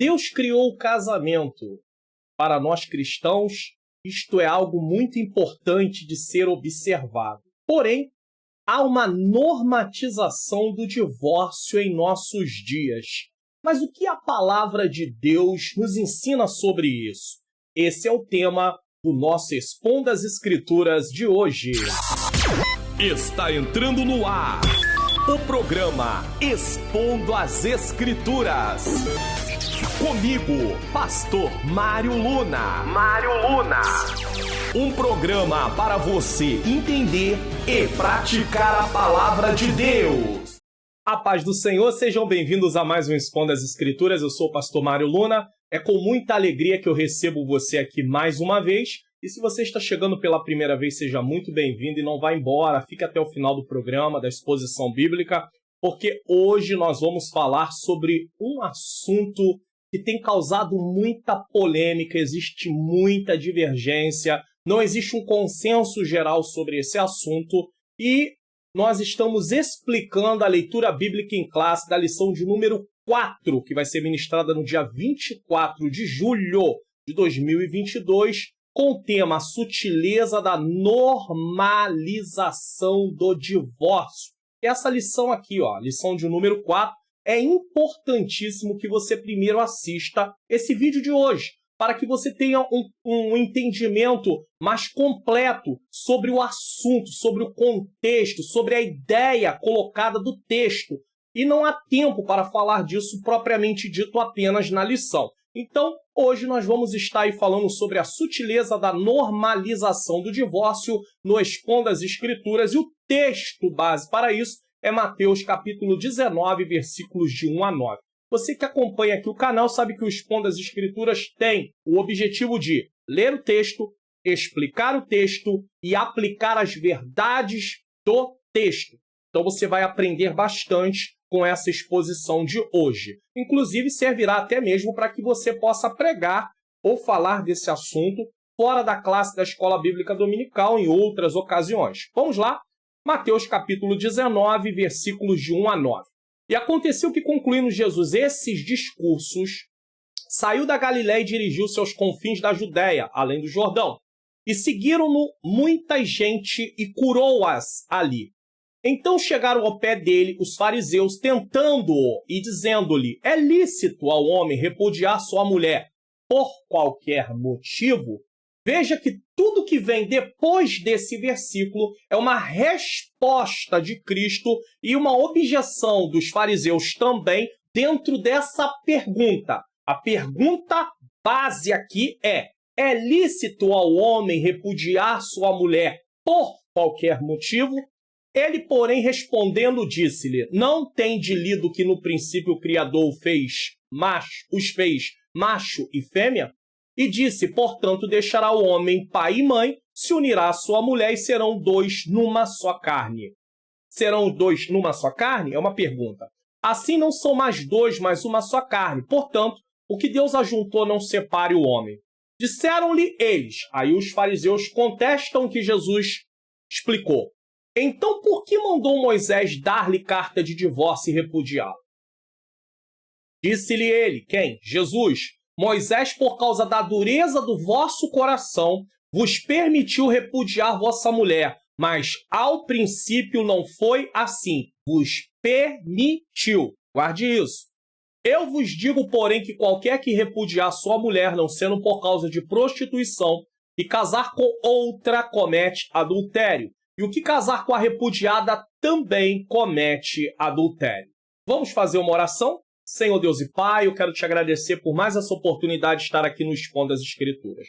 Deus criou o casamento. Para nós cristãos, isto é algo muito importante de ser observado. Porém, há uma normatização do divórcio em nossos dias. Mas o que a palavra de Deus nos ensina sobre isso? Esse é o tema do nosso Expondo as Escrituras de hoje. Está entrando no ar o programa Expondo as Escrituras. Comigo, Pastor Mário Luna. Um programa para você entender e praticar a palavra de Deus. A paz do Senhor, sejam bem-vindos a mais um Expondo as Escrituras. Eu sou o Pastor Mário Luna. É com muita alegria que eu recebo você aqui mais uma vez. E se você está chegando pela primeira vez, seja muito bem-vindo e não vá embora. Fique até o final do programa, da exposição bíblica, porque hoje nós vamos falar sobre um assunto que tem causado muita polêmica, existe muita divergência, não existe um consenso geral sobre esse assunto e nós estamos explicando a leitura bíblica em classe da lição de número 4, que vai ser ministrada no dia 24 de julho de 2022, com o tema A Sutileza da Normalização do Divórcio. Essa lição aqui, lição de número 4, é importantíssimo que você primeiro assista esse vídeo de hoje, para que você tenha um entendimento mais completo sobre o assunto, sobre o contexto, sobre a ideia colocada do texto. E não há tempo para falar disso propriamente dito apenas na lição. Então, hoje nós vamos estar aí falando sobre a sutileza da normalização do divórcio no Expondo as Escrituras, e o texto base para isso é Mateus capítulo 19, versículos de 1 a 9. Você que acompanha aqui o canal sabe que o Expondo as Escrituras tem o objetivo de ler o texto, explicar o texto e aplicar as verdades do texto. Então você vai aprender bastante com essa exposição de hoje. Inclusive servirá até mesmo para que você possa pregar ou falar desse assunto fora da classe da Escola Bíblica Dominical em outras ocasiões. Vamos lá? Mateus capítulo 19, versículos de 1 a 9. E aconteceu que, concluindo Jesus esses discursos, saiu da Galiléia e dirigiu-se aos confins da Judéia, além do Jordão. E seguiram-no muita gente e curou-as ali. Então chegaram ao pé dele os fariseus, tentando-o e dizendo-lhe: é lícito ao homem repudiar sua mulher por qualquer motivo? Veja que tudo que vem depois desse versículo é uma resposta de Cristo e uma objeção dos fariseus também dentro dessa pergunta. A pergunta base aqui é lícito ao homem repudiar sua mulher por qualquer motivo? Ele, porém, respondendo, disse-lhe: não tende lido que no princípio o Criador os fez macho e fêmea? E disse: portanto, deixará o homem pai e mãe, se unirá à sua mulher e serão dois numa só carne. Serão dois numa só carne? É uma pergunta. Assim não são mais dois, mas uma só carne. Portanto, o que Deus ajuntou não separe o homem. Disseram-lhe eles. Aí os fariseus contestam que Jesus explicou. Então, por que mandou Moisés dar-lhe carta de divórcio e repudiá-la? Disse-lhe ele, quem? Jesus. Moisés, por causa da dureza do vosso coração, vos permitiu repudiar vossa mulher, mas ao princípio não foi assim, vos permitiu. Guarde isso. Eu vos digo, porém, que qualquer que repudiar sua mulher, não sendo por causa de prostituição, e casar com outra, comete adultério. E o que casar com a repudiada também comete adultério. Vamos fazer uma oração? Senhor Deus e Pai, eu quero te agradecer por mais essa oportunidade de estar aqui no Expondo as Escrituras.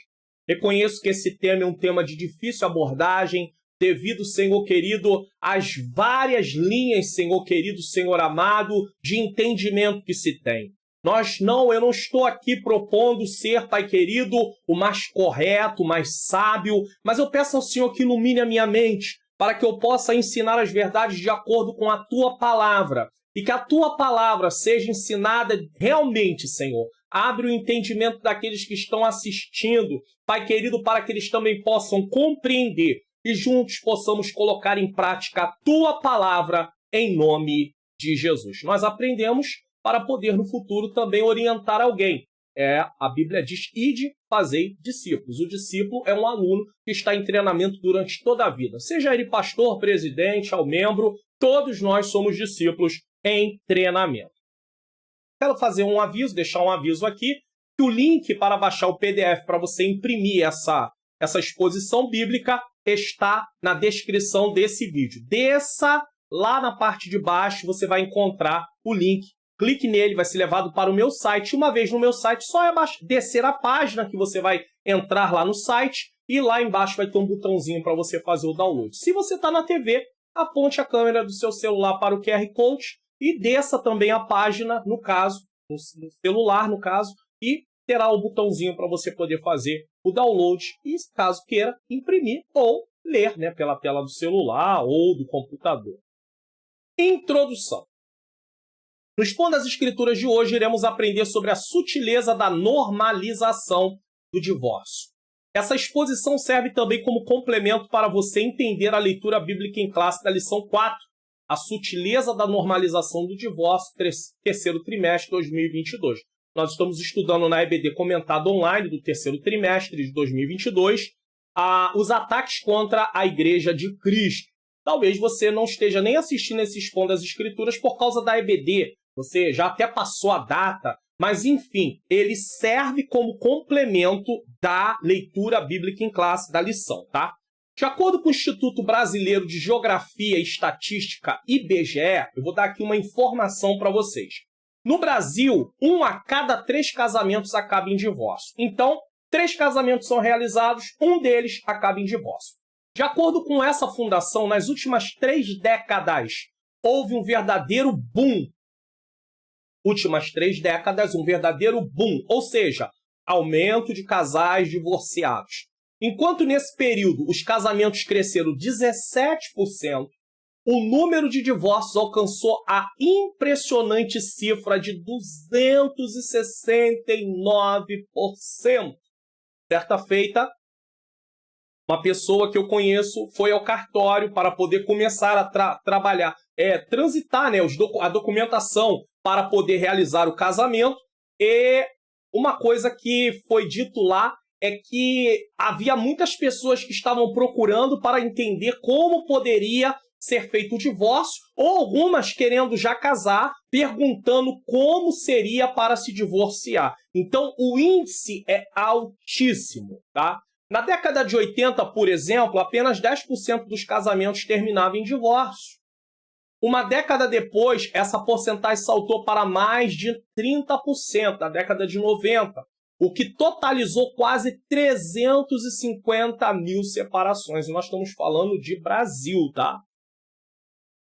Reconheço que esse tema é um tema de difícil abordagem, devido, Senhor querido, às várias linhas, Senhor querido, Senhor amado, de entendimento que se tem. Eu não estou aqui propondo ser, Pai querido, o mais correto, o mais sábio, mas eu peço ao Senhor que ilumine a minha mente, para que eu possa ensinar as verdades de acordo com a Tua Palavra. E que a Tua Palavra seja ensinada realmente, Senhor. Abre o entendimento daqueles que estão assistindo, Pai querido, para que eles também possam compreender e juntos possamos colocar em prática a Tua Palavra em nome de Jesus. Nós aprendemos para poder no futuro também orientar alguém. A Bíblia diz: ide, fazei discípulos. O discípulo é um aluno que está em treinamento durante toda a vida. Seja ele pastor, presidente, ou membro, todos nós somos discípulos em treinamento. Quero fazer um aviso, deixar um aviso aqui, que o link para baixar o PDF para você imprimir essa exposição bíblica está na descrição desse vídeo. Desça lá na parte de baixo, você vai encontrar o link. Clique nele, vai ser levado para o meu site. Uma vez no meu site, só é descer a página que você vai entrar lá no site e lá embaixo vai ter um botãozinho para você fazer o download. Se você está na TV, aponte a câmera do seu celular para o QR Code e desça também a página, no caso, no celular, no caso, e terá o botãozinho para você poder fazer o download e, caso queira, imprimir ou ler, né, pela tela do celular ou do computador. Introdução. No Expondo as Escrituras de hoje, iremos aprender sobre a sutileza da normalização do divórcio. Essa exposição serve também como complemento para você entender a leitura bíblica em classe da lição 4, a sutileza da normalização do divórcio, terceiro trimestre de 2022. Nós estamos estudando na EBD Comentado Online do terceiro trimestre de 2022 os ataques contra a Igreja de Cristo. Talvez você não esteja nem assistindo esse Expondo as Escrituras por causa da EBD. Você já até passou a data, mas enfim, ele serve como complemento da leitura bíblica em classe da lição, tá? De acordo com o Instituto Brasileiro de Geografia e Estatística, IBGE, eu vou dar aqui uma informação para vocês. No Brasil, 1 a cada 3 casamentos acaba em divórcio. Então, 3 casamentos são realizados, um deles acaba em divórcio. De acordo com essa fundação, nas últimas 3 décadas, houve um verdadeiro boom. Últimas 3 décadas, um verdadeiro boom, ou seja, aumento de casais divorciados. Enquanto nesse período os casamentos cresceram 17%, o número de divórcios alcançou a impressionante cifra de 269%. Certa feita, uma pessoa que eu conheço foi ao cartório para poder começar a trabalhar, transitar, né, a documentação para poder realizar o casamento. E uma coisa que foi dito lá é que havia muitas pessoas que estavam procurando para entender como poderia ser feito o divórcio, ou algumas querendo já casar, perguntando como seria para se divorciar. Então, o índice é altíssimo, tá? Na década de 80, por exemplo, apenas 10% dos casamentos terminavam em divórcio. Uma década depois, essa porcentagem saltou para mais de 30%, na década de 90, o que totalizou quase 350 mil separações. E nós estamos falando de Brasil, tá?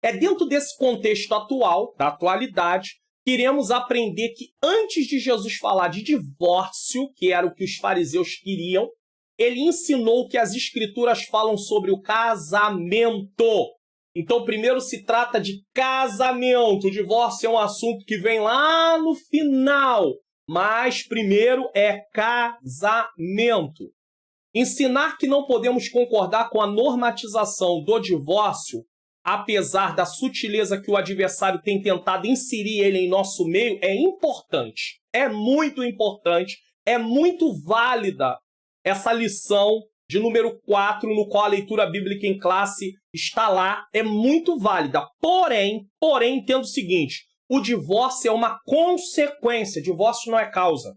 É dentro desse contexto atual, da atualidade, que iremos aprender que antes de Jesus falar de divórcio, que era o que os fariseus queriam, ele ensinou que as escrituras falam sobre o casamento. Então, primeiro se trata de casamento. O divórcio é um assunto que vem lá no final, mas primeiro é casamento. Ensinar que não podemos concordar com a normatização do divórcio, apesar da sutileza que o adversário tem tentado inserir ele em nosso meio, é importante. É muito importante, é muito válida essa lição de número 4, no qual a leitura bíblica em classe está lá, é muito válida. Porém, entenda o seguinte, o divórcio é uma consequência, divórcio não é causa.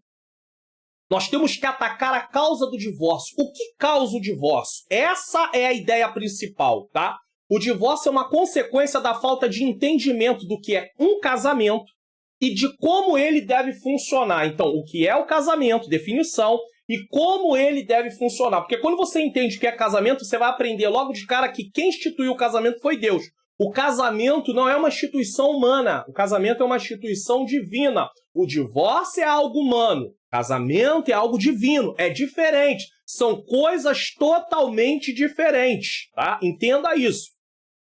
Nós temos que atacar a causa do divórcio. O que causa o divórcio? Essa é a ideia principal, tá? O divórcio é uma consequência da falta de entendimento do que é um casamento e de como ele deve funcionar. Então, o que é o casamento, definição, e como ele deve funcionar. Porque quando você entende o que é casamento, você vai aprender logo de cara que quem instituiu o casamento foi Deus. O casamento não é uma instituição humana. O casamento é uma instituição divina. O divórcio é algo humano. O casamento é algo divino. É diferente. São coisas totalmente diferentes, tá? Entenda isso.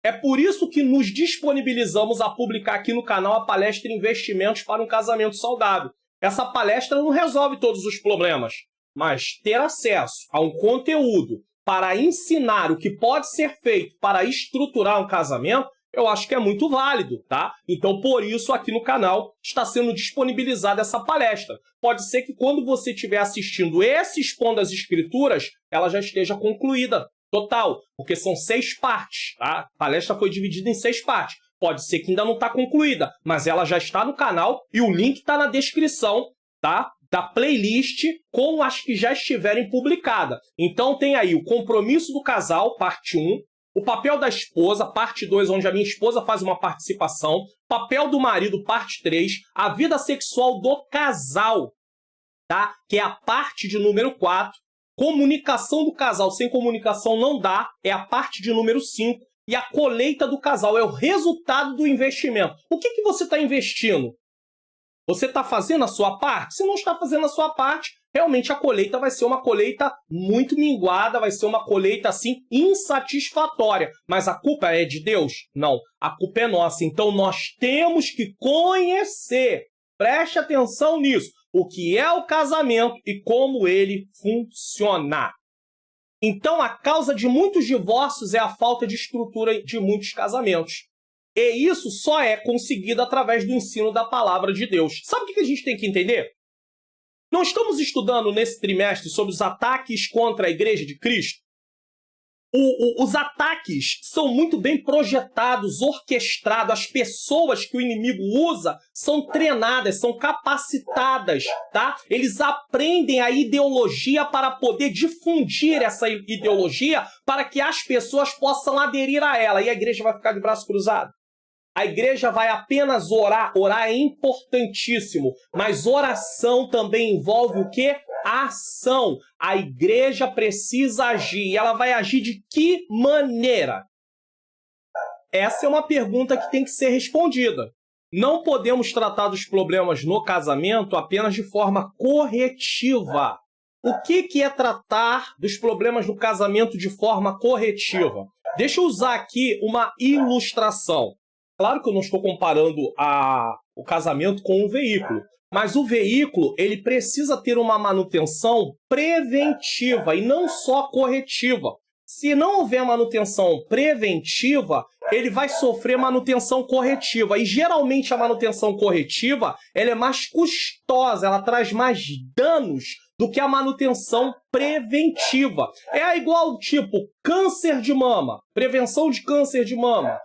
É por isso que nos disponibilizamos a publicar aqui no canal a palestra Investimentos para um Casamento Saudável. Essa palestra não resolve todos os problemas, mas ter acesso a um conteúdo para ensinar o que pode ser feito para estruturar um casamento eu acho que é muito válido, tá? Então, por isso, aqui no canal está sendo disponibilizada essa palestra. Pode ser que quando você estiver assistindo esse Expondo as Escrituras, ela já esteja concluída, total, porque são 6 partes, tá? A palestra foi dividida em 6 partes. Pode ser que ainda não está concluída, mas ela já está no canal e o link está na descrição, tá? Da playlist com as que já estiverem publicadas. Então tem aí o compromisso do casal, parte 1, o papel da esposa, parte 2, onde a minha esposa faz uma participação, papel do marido, parte 3, a vida sexual do casal, tá? Que é a parte de número 4, comunicação do casal, sem comunicação não dá, é a parte de número 5, e a colheita do casal, é o resultado do investimento. O que você está investindo? Você está fazendo a sua parte? Se não está fazendo a sua parte, realmente a colheita vai ser uma colheita muito minguada, vai ser uma colheita, assim, insatisfatória. Mas a culpa é de Deus? Não, a culpa é nossa. Então nós temos que conhecer, preste atenção nisso, o que é o casamento e como ele funciona. Então a causa de muitos divórcios é a falta de estrutura de muitos casamentos. E isso só é conseguido através do ensino da palavra de Deus. Sabe o que a gente tem que entender? Não estamos estudando nesse trimestre sobre os ataques contra a Igreja de Cristo? Os ataques são muito bem projetados, orquestrados. As pessoas que o inimigo usa são treinadas, são capacitadas, tá? Eles aprendem a ideologia para poder difundir essa ideologia para que as pessoas possam aderir a ela. E a igreja vai ficar de braço cruzado. A igreja vai apenas orar. Orar é importantíssimo, mas oração também envolve o quê? Ação. A igreja precisa agir. E ela vai agir de que maneira? Essa é uma pergunta que tem que ser respondida. Não podemos tratar dos problemas no casamento apenas de forma corretiva. O que é tratar dos problemas no casamento de forma corretiva? Deixa eu usar aqui uma ilustração. Claro que eu não estou comparando o casamento com um veículo, mas o veículo ele precisa ter uma manutenção preventiva e não só corretiva. Se não houver manutenção preventiva, ele vai sofrer manutenção corretiva. E geralmente a manutenção corretiva ela é mais custosa, ela traz mais danos do que a manutenção preventiva. É igual tipo câncer de mama, prevenção de câncer de mama,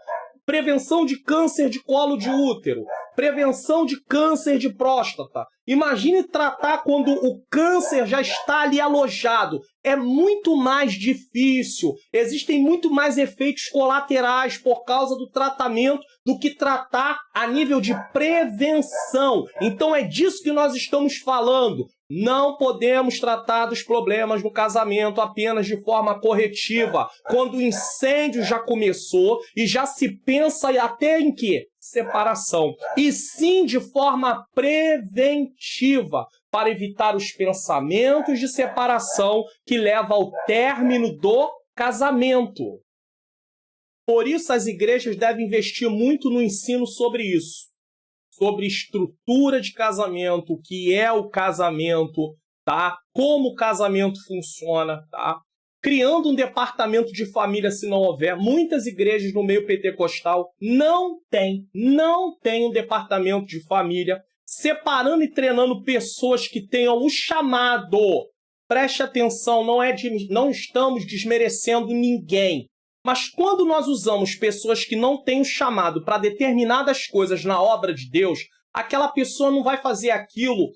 prevenção de câncer de colo de útero, prevenção de câncer de próstata. Imagine tratar quando o câncer já está ali alojado. É muito mais difícil. Existem muito mais efeitos colaterais por causa do tratamento do que tratar a nível de prevenção. Então é disso que nós estamos falando. Não podemos tratar dos problemas no casamento apenas de forma corretiva, quando o incêndio já começou e já se pensa até em quê? Separação. E sim de forma preventiva, para evitar os pensamentos de separação que levam ao término do casamento. Por isso as igrejas devem investir muito no ensino sobre isso. Sobre estrutura de casamento, o que é o casamento, tá? Como o casamento funciona, tá? Criando um departamento de família se não houver. Muitas igrejas no meio pentecostal não tem um departamento de família, separando e treinando pessoas que tenham o chamado. Preste atenção, não estamos desmerecendo ninguém. Mas quando nós usamos pessoas que não têm o chamado para determinadas coisas na obra de Deus, aquela pessoa não vai fazer aquilo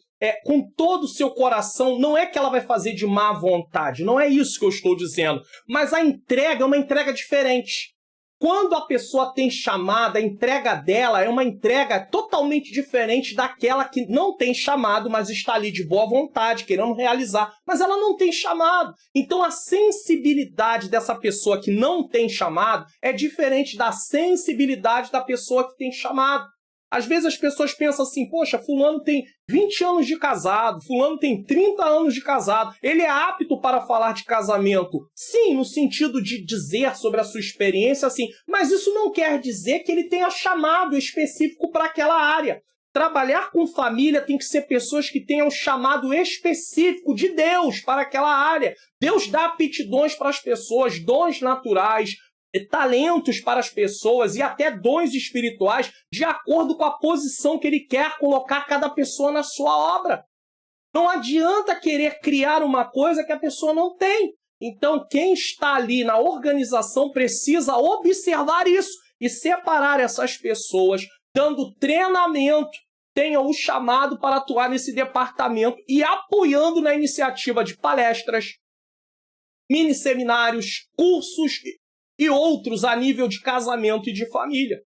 com todo o seu coração. Não é que ela vai fazer de má vontade, não é isso que eu estou dizendo. Mas a entrega é uma entrega diferente. Quando a pessoa tem chamado, a entrega dela é uma entrega totalmente diferente daquela que não tem chamado, mas está ali de boa vontade, querendo realizar. Mas ela não tem chamado. Então a sensibilidade dessa pessoa que não tem chamado é diferente da sensibilidade da pessoa que tem chamado. Às vezes as pessoas pensam assim, poxa, fulano tem 20 anos de casado, fulano tem 30 anos de casado, ele é apto para falar de casamento. Sim, no sentido de dizer sobre a sua experiência, assim, mas isso não quer dizer que ele tenha chamado específico para aquela área. Trabalhar com família tem que ser pessoas que tenham chamado específico de Deus para aquela área. Deus dá aptidões para as pessoas, dons naturais, talentos para as pessoas e até dons espirituais de acordo com a posição que ele quer colocar cada pessoa na sua obra. Não adianta querer criar uma coisa que a pessoa não tem. Então, quem está ali na organização precisa observar isso e separar essas pessoas, dando treinamento, tenham o chamado para atuar nesse departamento e apoiando na iniciativa de palestras, mini-seminários, cursos e outros a nível de casamento e de família.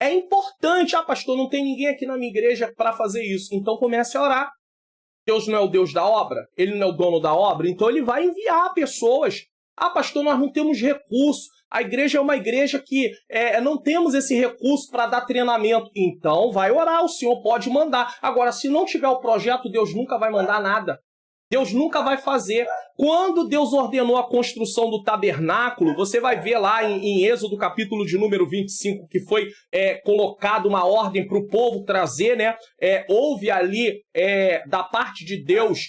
É importante, pastor, não tem ninguém aqui na minha igreja para fazer isso. Então comece a orar. Deus não é o Deus da obra? Ele não é o dono da obra? Então ele vai enviar pessoas. Pastor, nós não temos recurso. A igreja é uma igreja que não temos esse recurso para dar treinamento. Então vai orar, o Senhor pode mandar. Agora, se não tiver o projeto, Deus nunca vai mandar nada. Deus nunca vai fazer. Quando Deus ordenou a construção do tabernáculo, você vai ver lá em Êxodo, capítulo de número 25, que foi colocado uma ordem para o povo trazer, né? Houve ali, da parte de Deus,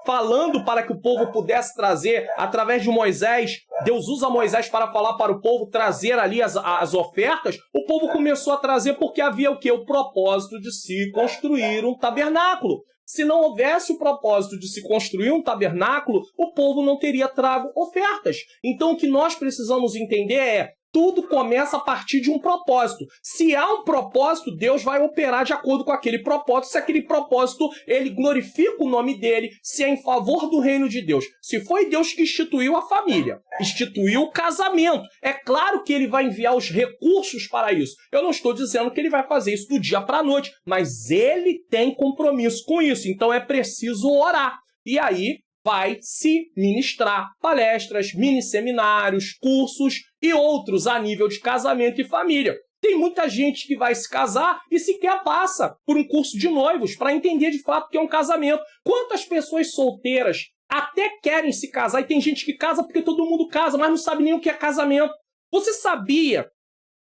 falando para que o povo pudesse trazer, através de Moisés, Deus usa Moisés para falar para o povo trazer ali as ofertas. O povo começou a trazer porque havia o quê? O propósito de se construir um tabernáculo. Se não houvesse o propósito de se construir um tabernáculo, o povo não teria trago ofertas. Então o que nós precisamos entender é: tudo começa a partir de um propósito. Se há um propósito, Deus vai operar de acordo com aquele propósito. Se aquele propósito, ele glorifica o nome dele, se é em favor do reino de Deus. Se foi Deus que instituiu a família, instituiu o casamento, é claro que ele vai enviar os recursos para isso. Eu não estou dizendo que ele vai fazer isso do dia para a noite, mas ele tem compromisso com isso. Então é preciso orar. E aí vai se ministrar palestras, mini-seminários, cursos e outros a nível de casamento e família. Tem muita gente que vai se casar e sequer passa por um curso de noivos para entender de fato o que é um casamento. Quantas pessoas solteiras até querem se casar, e tem gente que casa porque todo mundo casa, mas não sabe nem o que é casamento. Você sabia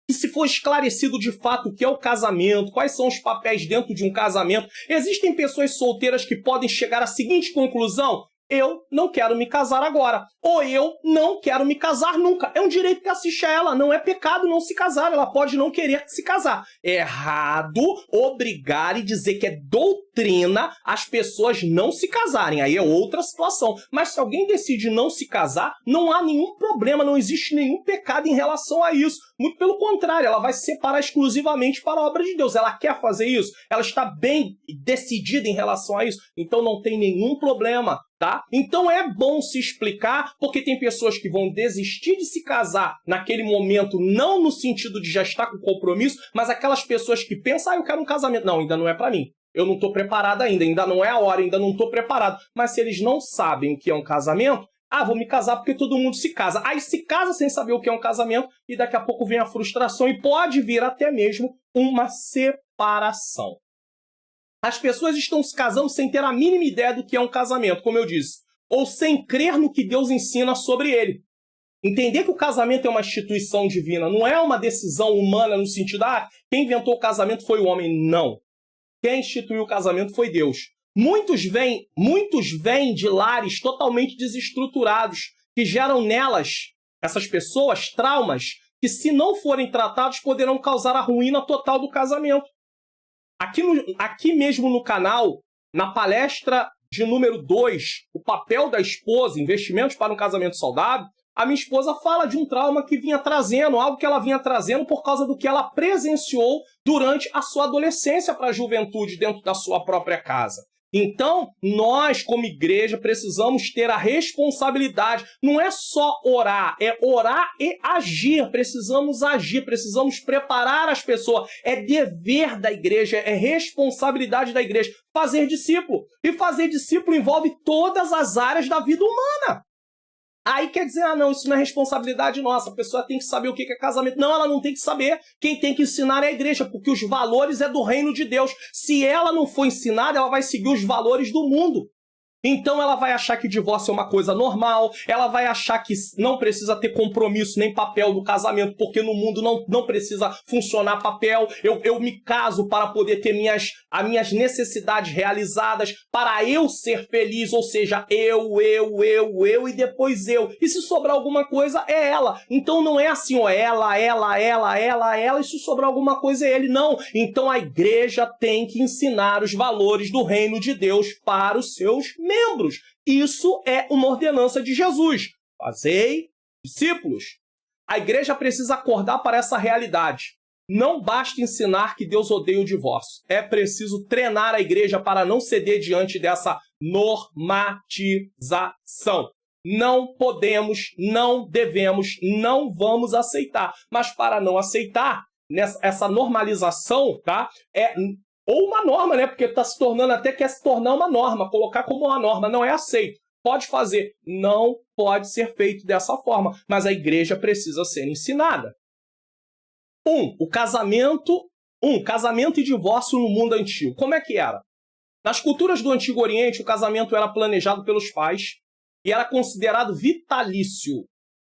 que, se for esclarecido de fato o que é o casamento, quais são os papéis dentro de um casamento, existem pessoas solteiras que podem chegar à seguinte conclusão: eu não quero me casar agora. Ou eu não quero me casar nunca. É um direito que assiste a ela. Não é pecado não se casar. Ela pode não querer se casar. É errado obrigar e dizer que é doutrina as pessoas não se casarem. Aí é outra situação. Mas se alguém decide não se casar, não há nenhum problema. Não existe nenhum pecado em relação a isso. Muito pelo contrário, ela vai se separar exclusivamente para a obra de Deus. Ela quer fazer isso. Ela está bem decidida em relação a isso. Então não tem nenhum problema. Tá? Então é bom se explicar, porque tem pessoas que vão desistir de se casar naquele momento, não no sentido de já estar com compromisso, mas aquelas pessoas que pensam: eu quero um casamento. Não, ainda não é para mim. Eu não estou preparado ainda não é a hora, ainda não estou preparado. Mas se eles não sabem o que é um casamento, vou me casar porque todo mundo se casa. Aí se casa sem saber o que é um casamento e daqui a pouco vem a frustração e pode vir até mesmo uma separação. As pessoas estão se casando sem ter a mínima ideia do que é um casamento, como eu disse, ou sem crer no que Deus ensina sobre ele. Entender que o casamento é uma instituição divina, não é uma decisão humana no sentido, quem inventou o casamento foi o homem. Não. Quem instituiu o casamento foi Deus. Muitos vêm de lares totalmente desestruturados, que geram nelas, essas pessoas, traumas, que se não forem tratados poderão causar a ruína total do casamento. Aqui mesmo no canal, na palestra de número 2, o papel da esposa, investimentos para um casamento saudável, a minha esposa fala de um trauma que vinha trazendo, algo que ela vinha trazendo por causa do que ela presenciou durante a sua adolescência para a juventude dentro da sua própria casa. Então, nós, como igreja, precisamos ter a responsabilidade. Não é só orar, é orar e agir. Precisamos agir, precisamos preparar as pessoas. É dever da igreja, é responsabilidade da igreja fazer discípulo. E fazer discípulo envolve todas as áreas da vida humana. Aí quer dizer, não, isso não é responsabilidade nossa, a pessoa tem que saber o que é casamento. Não, ela não tem que saber. Quem tem que ensinar é a igreja, porque os valores é do reino de Deus. Se ela não for ensinada, ela vai seguir os valores do mundo. Então ela vai achar que divórcio é uma coisa normal, ela vai achar que não precisa ter compromisso nem papel no casamento, porque no mundo não precisa funcionar papel. Eu me caso para poder ter as minhas necessidades realizadas, para eu ser feliz, ou seja, eu e depois eu. E se sobrar alguma coisa, é ela. Então não é assim, ó, ela, e se sobrar alguma coisa é ele. Não. Então a igreja tem que ensinar os valores do reino de Deus para os seus membros. Isso é uma ordenança de Jesus. Fazei discípulos. A igreja precisa acordar para essa realidade. Não basta ensinar que Deus odeia o divórcio. É preciso treinar a igreja para não ceder diante dessa normatização. Não podemos, não devemos, não vamos aceitar. Mas para não aceitar essa normalização, tá? Ou uma norma, né? Porque está se tornando, até quer se tornar uma norma, colocar como uma norma, não é aceito. Pode fazer, não pode ser feito dessa forma, mas a igreja precisa ser ensinada. Casamento e divórcio no mundo antigo. Como é que era? Nas culturas do Antigo Oriente, o casamento era planejado pelos pais e era considerado vitalício.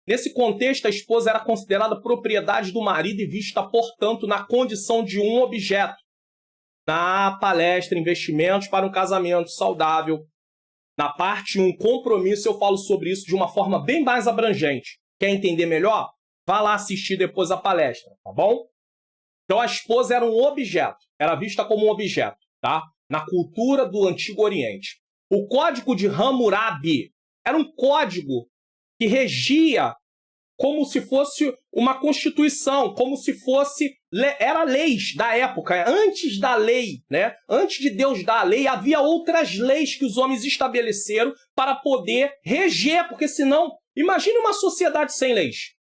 Nesse contexto, a esposa era considerada propriedade do marido e vista, portanto, na condição de um objeto. Na palestra Investimentos para um Casamento Saudável, na parte 1, Compromisso, eu falo sobre isso de uma forma bem mais abrangente. Quer entender melhor? Vá lá assistir depois a palestra, tá bom? Então a esposa era um objeto, era vista como um objeto, tá? Na cultura do Antigo Oriente. O Código de Hammurabi era um código que regia como se fosse uma constituição, como se fosse... Era leis da época, antes da lei, né? Antes de Deus dar a lei, havia outras leis que os homens estabeleceram para poder reger, porque senão, imagine uma sociedade sem leis.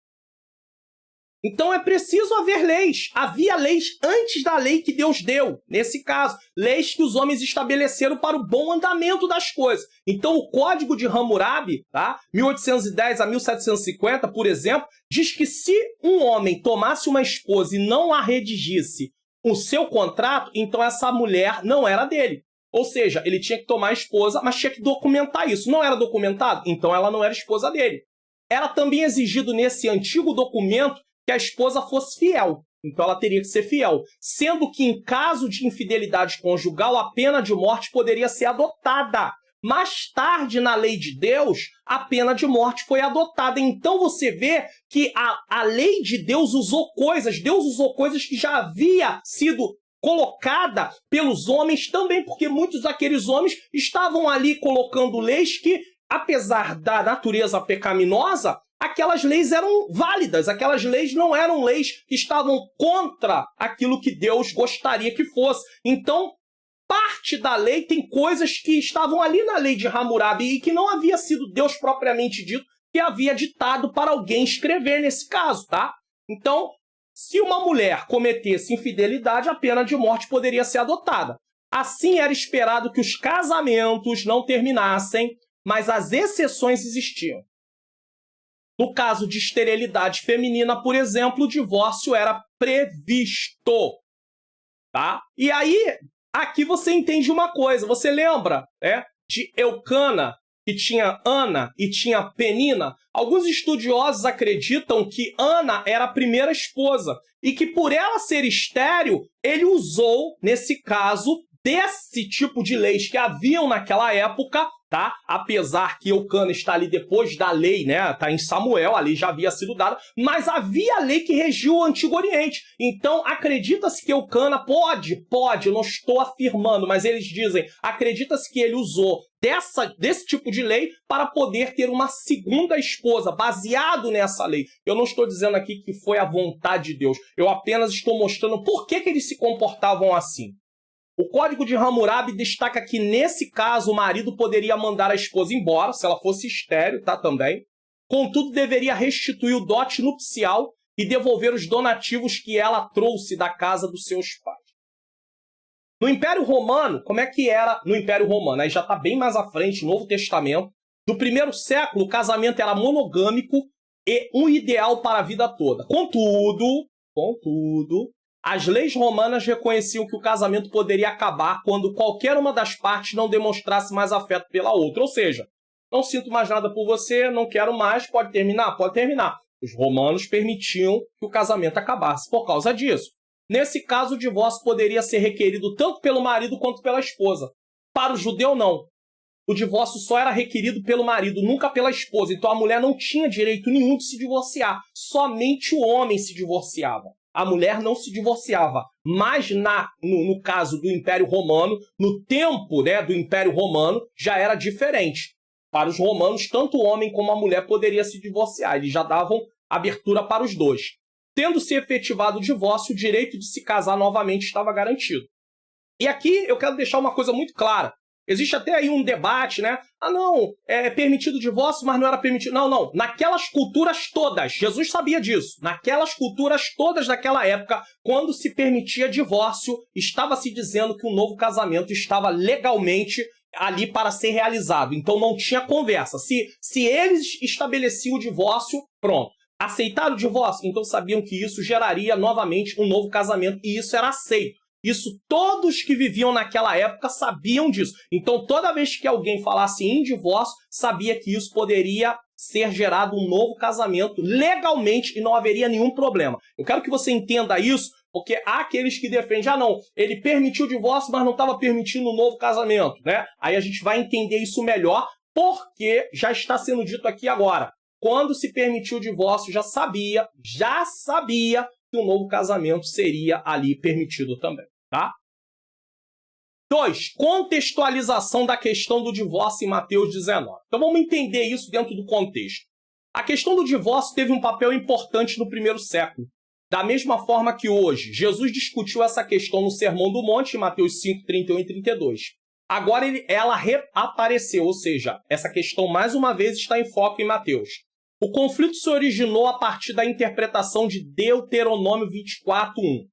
Então é preciso haver leis. Havia leis antes da lei que Deus deu. Nesse caso, leis que os homens estabeleceram para o bom andamento das coisas. Então o Código de Hammurabi, tá? 1810 a 1750, por exemplo, diz que se um homem tomasse uma esposa e não a redigisse o seu contrato, então essa mulher não era dele. Ou seja, ele tinha que tomar a esposa, mas tinha que documentar isso. Não era documentado? Então ela não era esposa dele. Era também exigido nesse antigo documento que a esposa fosse fiel. Então ela teria que ser fiel. Sendo que em caso de infidelidade conjugal, a pena de morte poderia ser adotada. Mais tarde, na lei de Deus, a pena de morte foi adotada. Então você vê que a lei de Deus usou coisas que já havia sido colocada pelos homens também, porque muitos daqueles homens estavam ali colocando leis que, apesar da natureza pecaminosa, aquelas leis eram válidas, aquelas leis não eram leis que estavam contra aquilo que Deus gostaria que fosse. Então, parte da lei tem coisas que estavam ali na lei de Hammurabi e que não havia sido Deus propriamente dito que havia ditado para alguém escrever nesse caso, tá? Então, se uma mulher cometesse infidelidade, a pena de morte poderia ser adotada. Assim, era esperado que os casamentos não terminassem, mas as exceções existiam. No caso de esterilidade feminina, por exemplo, o divórcio era previsto, tá? E aí, aqui você entende uma coisa. Você lembra, de Eucana, que tinha Ana e tinha Penina? Alguns estudiosos acreditam que Ana era a primeira esposa e que por ela ser estéril, ele usou, nesse caso, desse tipo de leis que haviam naquela época, tá? Apesar que Eucana está ali depois da lei, né? Tá em Samuel, ali já havia sido dada, mas havia a lei que regiu o Antigo Oriente. Então, acredita-se que Eucana pode, eu não estou afirmando, mas eles dizem, acredita-se que ele usou desse tipo de lei para poder ter uma segunda esposa, baseado nessa lei. Eu não estou dizendo aqui que foi a vontade de Deus, eu apenas estou mostrando por que eles se comportavam assim. O Código de Hammurabi destaca que, nesse caso, o marido poderia mandar a esposa embora, se ela fosse estéril, tá, também. Contudo, deveria restituir o dote nupcial e devolver os donativos que ela trouxe da casa dos seus pais. No Império Romano, como é que era no Império Romano? Aí já está bem mais à frente, Novo Testamento. No primeiro século, o casamento era monogâmico e um ideal para a vida toda. Contudo, As leis romanas reconheciam que o casamento poderia acabar quando qualquer uma das partes não demonstrasse mais afeto pela outra. Ou seja, não sinto mais nada por você, não quero mais, pode terminar? Pode terminar. Os romanos permitiam que o casamento acabasse por causa disso. Nesse caso, o divórcio poderia ser requerido tanto pelo marido quanto pela esposa. Para o judeu, não. O divórcio só era requerido pelo marido, nunca pela esposa. Então a mulher não tinha direito nenhum de se divorciar. Somente o homem se divorciava. A mulher não se divorciava. Mas no caso do Império Romano, no tempo, né, do Império Romano, já era diferente. Para os romanos, tanto o homem como a mulher poderia se divorciar. Eles já davam abertura para os dois. Tendo-se efetivado o divórcio, o direito de se casar novamente estava garantido. E aqui eu quero deixar uma coisa muito clara. Existe até aí um debate, né? Ah, não, é permitido o divórcio, mas não era permitido. Não, não. Naquelas culturas todas, Jesus sabia disso. Naquelas culturas todas daquela época, quando se permitia divórcio, estava se dizendo que o novo casamento estava legalmente ali para ser realizado. Então não tinha conversa. Se eles estabeleciam o divórcio, pronto. Aceitaram o divórcio? Então sabiam que isso geraria novamente um novo casamento. E isso era aceito. Isso todos que viviam naquela época sabiam disso. Então toda vez que alguém falasse em divórcio, sabia que isso poderia ser gerado um novo casamento legalmente e não haveria nenhum problema. Eu quero que você entenda isso, porque há aqueles que defendem, ah não, ele permitiu o divórcio, mas não estava permitindo um novo casamento, né? Aí a gente vai entender isso melhor, porque já está sendo dito aqui agora. Quando se permitiu o divórcio, já sabia que um novo casamento seria ali permitido também, tá? 2. Contextualização da questão do divórcio em Mateus 19. Então vamos entender isso dentro do contexto. A questão do divórcio teve um papel importante no primeiro século. Da mesma forma que hoje, Jesus discutiu essa questão no Sermão do Monte, em Mateus 5, 31 e 32. Agora ela reapareceu, ou seja, essa questão mais uma vez está em foco em Mateus. O conflito se originou a partir da interpretação de Deuteronômio 24:1.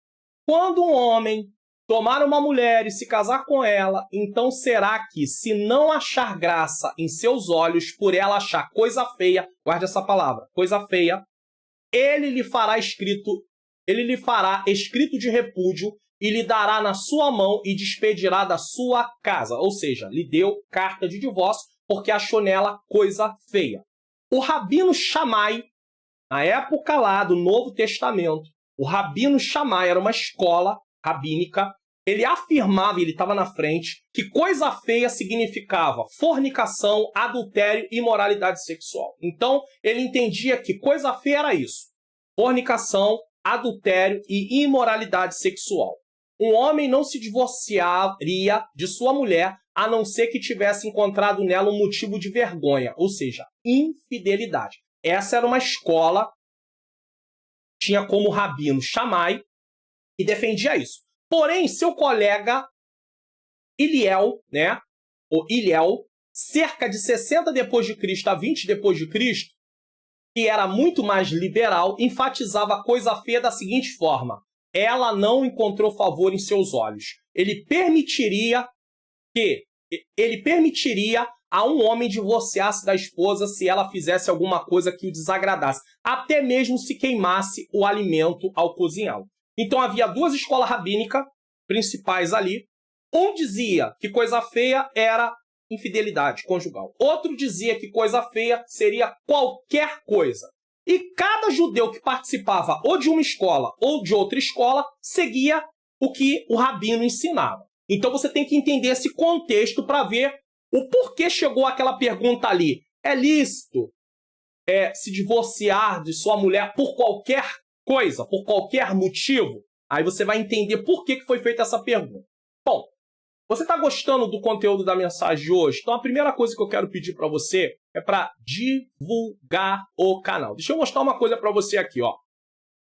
Quando um homem tomar uma mulher e se casar com ela, então será que, se não achar graça em seus olhos, por ela achar coisa feia, guarde essa palavra, coisa feia, ele lhe fará escrito de repúdio e lhe dará na sua mão e despedirá da sua casa. Ou seja, lhe deu carta de divórcio porque achou nela coisa feia. O Rabino Shammai, na época lá do Novo Testamento, o Rabino Shammai era uma escola rabínica, ele afirmava, ele estava na frente, que coisa feia significava fornicação, adultério e imoralidade sexual. Então, ele entendia que coisa feia era isso: fornicação, adultério e imoralidade sexual. Um homem não se divorciaria de sua mulher a não ser que tivesse encontrado nela um motivo de vergonha, ou seja, infidelidade. Essa era uma escola, tinha como rabino Shammai, e defendia isso. Porém, seu colega Iliel, né, o Iliel, cerca de 60 depois de Cristo a 20 depois de Cristo, que era muito mais liberal, enfatizava a coisa feia da seguinte forma: ela não encontrou favor em seus olhos. Ele permitiria a um homem divorciar-se da esposa se ela fizesse alguma coisa que o desagradasse, até mesmo se queimasse o alimento ao cozinhá-lo. Então havia duas escolas rabínicas principais ali. Um dizia que coisa feia era infidelidade conjugal. Outro dizia que coisa feia seria qualquer coisa. E cada judeu que participava ou de uma escola ou de outra escola seguia o que o rabino ensinava. Então você tem que entender esse contexto para ver o porquê chegou aquela pergunta ali. É lícito se divorciar de sua mulher por qualquer coisa, por qualquer motivo? Aí você vai entender por que foi feita essa pergunta. Bom, você está gostando do conteúdo da mensagem de hoje? Então a primeira coisa que eu quero pedir para você é para divulgar o canal. Deixa eu mostrar uma coisa para você aqui, ó.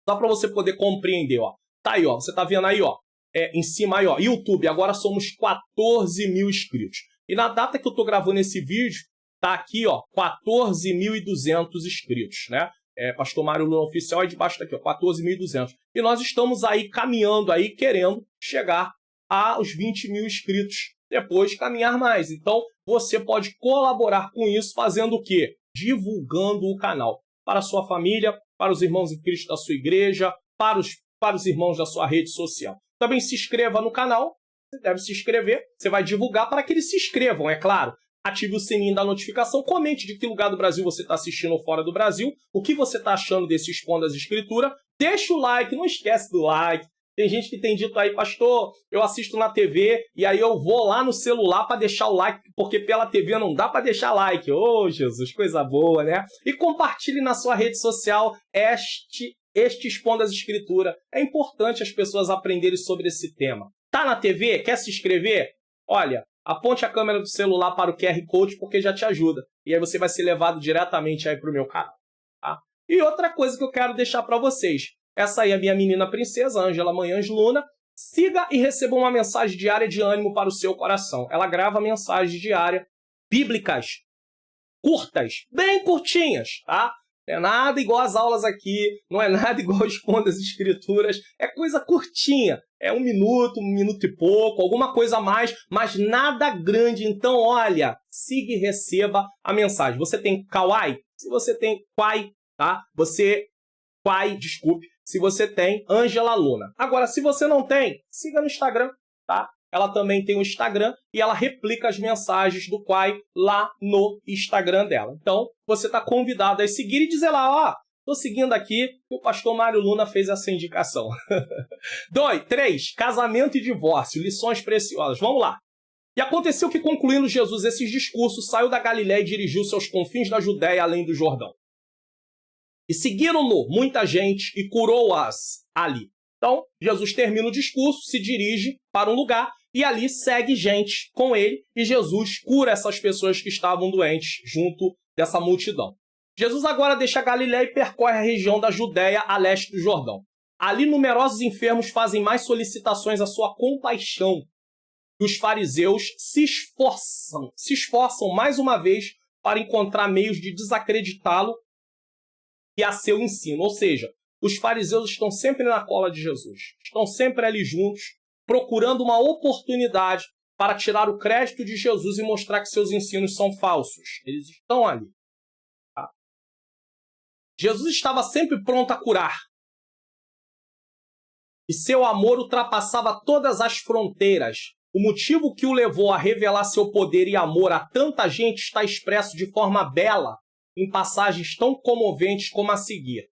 Só para você poder compreender, ó. Tá aí, ó. Você tá vendo aí, ó. Em cima aí, ó. YouTube, agora somos 14 mil inscritos. E na data que eu tô gravando esse vídeo, tá aqui, ó, 14.200 inscritos, né? Pastor Mário Luna Oficial, aí debaixo daqui, ó, 14.200. E nós estamos aí caminhando aí, querendo chegar aos 20 mil inscritos, depois caminhar mais. Então, você pode colaborar com isso fazendo o quê? Divulgando o canal para a sua família, para os irmãos em Cristo da sua igreja, para os para os irmãos da sua rede social. Também se inscreva no canal, você deve se inscrever, você vai divulgar para que eles se inscrevam, é claro. Ative o sininho da notificação, comente de que lugar do Brasil você está assistindo ou fora do Brasil, o que você está achando desse Expondo as Escrituras. Deixa o like, não esquece do like. Tem gente que tem dito aí, pastor, eu assisto na TV e aí eu vou lá no celular para deixar o like, porque pela TV não dá para deixar like. Ô, Jesus, coisa boa, né? E compartilhe na sua rede social este Expondo as Escrituras. É importante as pessoas aprenderem sobre esse tema. Tá na TV? Quer se inscrever? Olha, aponte a câmera do celular para o QR Code porque já te ajuda. E aí você vai ser levado diretamente aí para o meu canal. Tá? E outra coisa que eu quero deixar para vocês. Essa aí é a minha menina princesa, Ângela Manhãs Luna. Siga e receba uma mensagem diária de ânimo para o seu coração. Ela grava mensagens diárias, bíblicas, curtas, bem curtinhas, tá? Não é nada igual as aulas aqui, não é nada igual Expondo as Escrituras, é coisa curtinha. É 1 minuto e pouco, alguma coisa a mais, mas nada grande. Então, olha, siga e receba a mensagem. Você tem Kawaii? Se você tem Quai, tá? Se você tem Ângela Luna. Agora, se você não tem, siga no Instagram, tá? Ela também tem o Instagram e ela replica as mensagens do Quai lá no Instagram dela. Então, você está convidado a seguir e dizer lá, ó, tô seguindo aqui, o pastor Mário Luna fez essa indicação. 3, casamento e divórcio, lições preciosas. Vamos lá. E aconteceu que, concluindo Jesus esses discursos, saiu da Galiléia e dirigiu-se aos confins da Judéia, além do Jordão. E seguiram-no muita gente e curou-as ali. Então, Jesus termina o discurso, se dirige para um lugar e ali segue gente com ele e Jesus cura essas pessoas que estavam doentes junto dessa multidão. Jesus agora deixa a Galiléia e percorre a região da Judéia a leste do Jordão. Ali numerosos enfermos fazem mais solicitações à sua compaixão. E os fariseus se esforçam mais uma vez para encontrar meios de desacreditá-lo e a seu ensino. Ou seja, os fariseus estão sempre na cola de Jesus. Estão sempre ali juntos, procurando uma oportunidade para tirar o crédito de Jesus e mostrar que seus ensinos são falsos. Eles estão ali. Tá? Jesus estava sempre pronto a curar. E seu amor ultrapassava todas as fronteiras. O motivo que o levou a revelar seu poder e amor a tanta gente está expresso de forma bela em passagens tão comoventes como a seguir.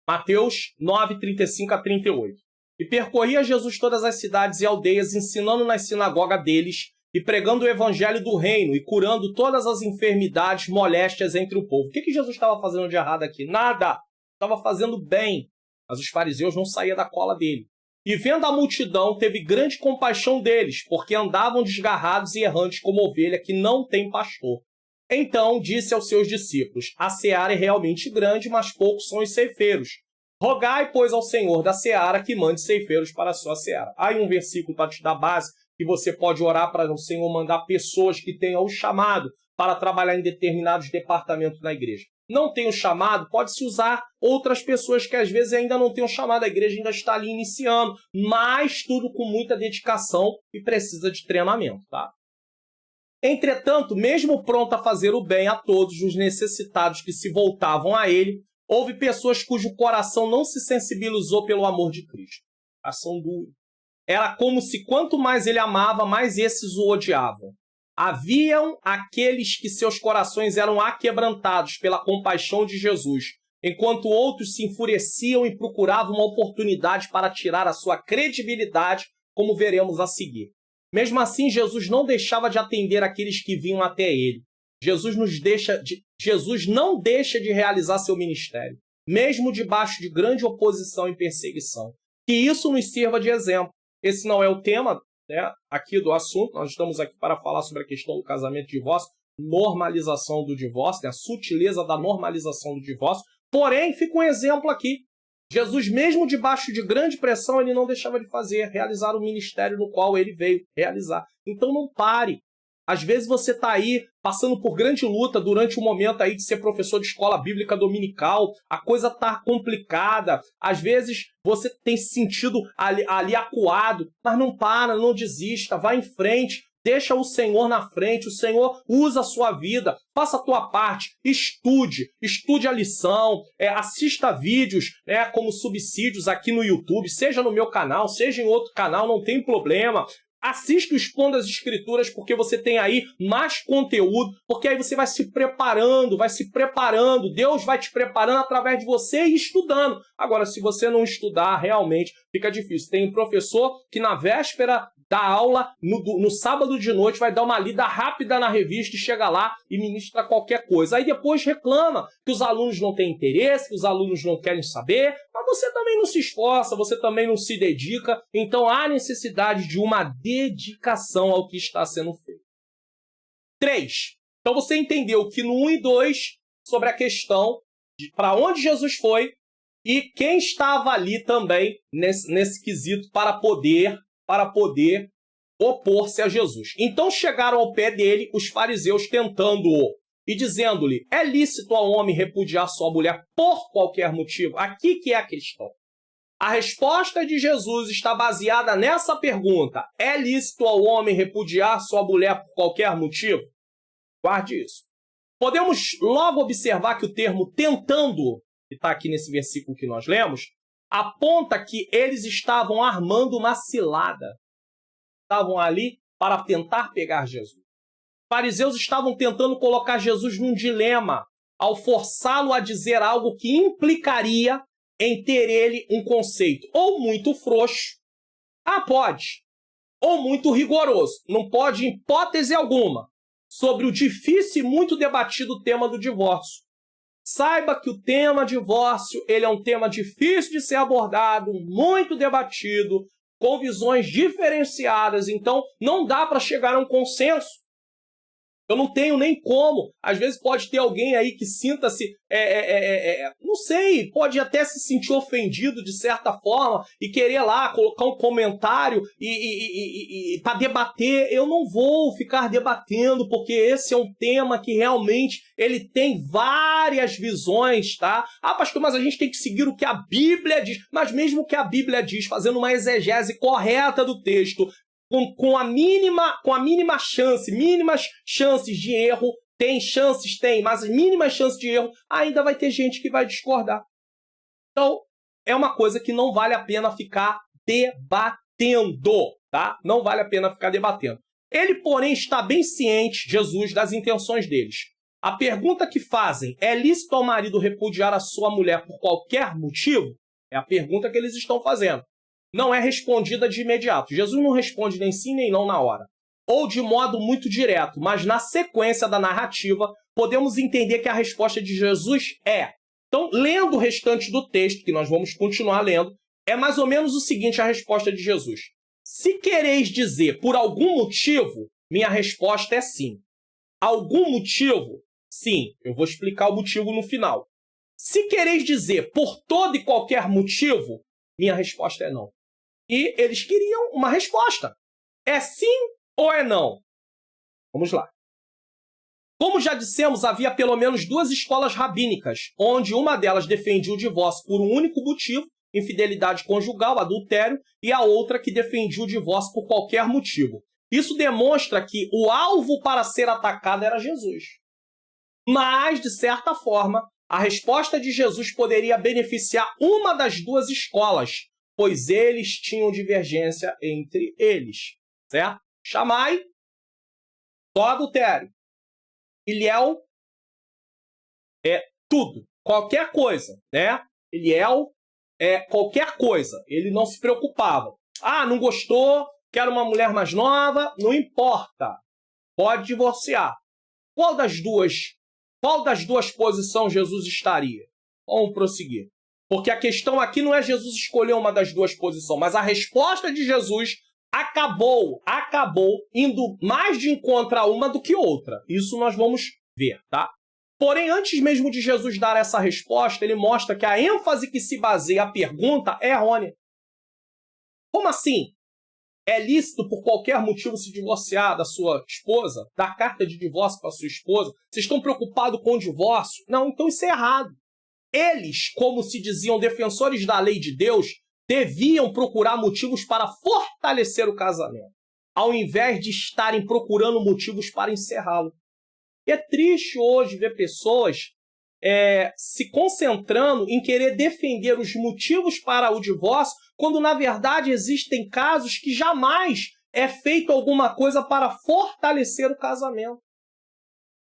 Mateus 9, 35 a 38. E percorria Jesus todas as cidades e aldeias, ensinando nas sinagogas deles e pregando o evangelho do reino e curando todas as enfermidades, moléstias entre o povo. O que Jesus estava fazendo de errado aqui? Nada. Estava fazendo bem. Mas os fariseus não saíam da cola dele. E vendo a multidão, teve grande compaixão deles, porque andavam desgarrados e errantes como ovelha que não tem pastor. Então disse aos seus discípulos, a seara é realmente grande, mas poucos são os ceifeiros. Rogai, pois, ao Senhor da seara que mande ceifeiros para a sua seara. Há aí um versículo para te dar base, que você pode orar para o Senhor mandar pessoas que tenham o chamado para trabalhar em determinados departamentos na igreja. Não tem o chamado, pode-se usar outras pessoas que às vezes ainda não têm o chamado. A igreja ainda está ali iniciando, mas tudo com muita dedicação e precisa de treinamento, tá? Entretanto, mesmo pronto a fazer o bem a todos os necessitados que se voltavam a ele, houve pessoas cujo coração não se sensibilizou pelo amor de Cristo. Ação dura. Era como se quanto mais ele amava, mais esses o odiavam. Haviam aqueles que seus corações eram aquebrantados pela compaixão de Jesus, enquanto outros se enfureciam e procuravam uma oportunidade para tirar a sua credibilidade, como veremos a seguir. Mesmo assim, Jesus não deixava de atender aqueles que vinham até ele. Jesus não deixa de realizar seu ministério, mesmo debaixo de grande oposição e perseguição. Que isso nos sirva de exemplo. Esse não é o tema, né, aqui do assunto. Nós estamos aqui para falar sobre a questão do casamento e divórcio, normalização do divórcio, né, a sutileza da normalização do divórcio. Porém, fica um exemplo aqui. Jesus, mesmo debaixo de grande pressão, ele não deixava de realizar o ministério no qual ele veio realizar. Então não pare. Às vezes você está aí passando por grande luta durante o momento aí de ser professor de escola bíblica dominical, a coisa está complicada, às vezes você tem se sentido ali acuado, mas não para, não desista, vá em frente, Deixa o Senhor na frente, o Senhor usa a sua vida, faça a tua parte, estude a lição, assista vídeos, como subsídios aqui no YouTube, seja no meu canal, seja em outro canal, não tem problema. Assista o Expondo as Escrituras, porque você tem aí mais conteúdo, porque aí você vai se preparando, Deus vai te preparando através de você e estudando. Agora, se você não estudar, realmente fica difícil. Tem um professor que na véspera da aula, no sábado de noite, vai dar uma lida rápida na revista e chega lá e ministra qualquer coisa. Aí depois reclama que os alunos não têm interesse, que os alunos não querem saber, mas você também não se esforça, você também não se dedica, então há necessidade de uma dedicação ao que está sendo feito. 3. Então você entendeu que no 1 e 2, sobre a questão de para onde Jesus foi e quem estava ali também nesse quesito para poder opor-se a Jesus. Então chegaram ao pé dele os fariseus tentando-o e dizendo-lhe, é lícito ao homem repudiar sua mulher por qualquer motivo? Aqui que é a questão. A resposta de Jesus está baseada nessa pergunta. É lícito ao homem repudiar sua mulher por qualquer motivo? Guarde isso. Podemos logo observar que o termo tentando, que está aqui nesse versículo que nós lemos, aponta que eles estavam armando uma cilada. Estavam ali para tentar pegar Jesus. Os fariseus estavam tentando colocar Jesus num dilema ao forçá-lo a dizer algo que implicaria em ter ele um conceito ou muito frouxo, pode, ou muito rigoroso, não pode em hipótese alguma, sobre o difícil e muito debatido tema do divórcio. Saiba que o tema divórcio ele é um tema difícil de ser abordado, muito debatido, com visões diferenciadas, então não dá para chegar a um consenso. Eu não tenho nem como. Às vezes pode ter alguém aí que sinta-se, não sei, pode até se sentir ofendido de certa forma e querer lá colocar um comentário e para debater. Eu não vou ficar debatendo, porque esse é um tema que realmente ele tem várias visões, tá? Pastor, mas a gente tem que seguir o que a Bíblia diz. Mas mesmo o que a Bíblia diz, fazendo uma exegese correta do texto, com a mínima chance, mínimas chances de erro, tem, mas as mínimas chances de erro, ainda vai ter gente que vai discordar. Então, é uma coisa que não vale a pena ficar debatendo, tá? Não vale a pena ficar debatendo. Ele, porém, está bem ciente, Jesus, das intenções deles. A pergunta que fazem, é lícito ao marido repudiar a sua mulher por qualquer motivo? É a pergunta que eles estão fazendo. Não é respondida de imediato. Jesus não responde nem sim nem não na hora. Ou de modo muito direto, mas na sequência da narrativa, podemos entender que a resposta de Jesus é. Então, lendo o restante do texto, que nós vamos continuar lendo, é mais ou menos o seguinte a resposta de Jesus. Se quereis dizer por algum motivo, minha resposta é sim. Algum motivo? Sim, eu vou explicar o motivo no final. Se quereis dizer por todo e qualquer motivo, minha resposta é não. E eles queriam uma resposta. É sim ou é não? Vamos lá. Como já dissemos, havia pelo menos 2 escolas rabínicas, onde uma delas defendia o divórcio por um único motivo, infidelidade conjugal, adultério, e a outra que defendia o divórcio por qualquer motivo. Isso demonstra que o alvo para ser atacado era Jesus. Mas, de certa forma, a resposta de Jesus poderia beneficiar uma das 2 escolas, pois eles tinham divergência entre eles, certo? Shammai, só adultério. Hillel é tudo, qualquer coisa, né? Hillel é qualquer coisa, ele não se preocupava. Não gostou, quero uma mulher mais nova, não importa, pode divorciar. Qual das duas posições Jesus estaria? Vamos prosseguir. Porque a questão aqui não é Jesus escolher uma das 2 posições, mas a resposta de Jesus acabou indo mais de encontro a uma do que outra. Isso nós vamos ver, tá? Porém, antes mesmo de Jesus dar essa resposta, ele mostra que a ênfase que se baseia a pergunta é errônea. Como assim? É lícito por qualquer motivo se divorciar da sua esposa? Dar carta de divórcio para sua esposa? Vocês estão preocupados com o divórcio? Não, então isso é errado. Eles, como se diziam defensores da lei de Deus, deviam procurar motivos para fortalecer o casamento. ao invés de estarem procurando motivos para encerrá-lo. E é triste hoje ver pessoas se concentrando em querer defender os motivos para o divórcio, quando na verdade existem casos que jamais é feito alguma coisa para fortalecer o casamento.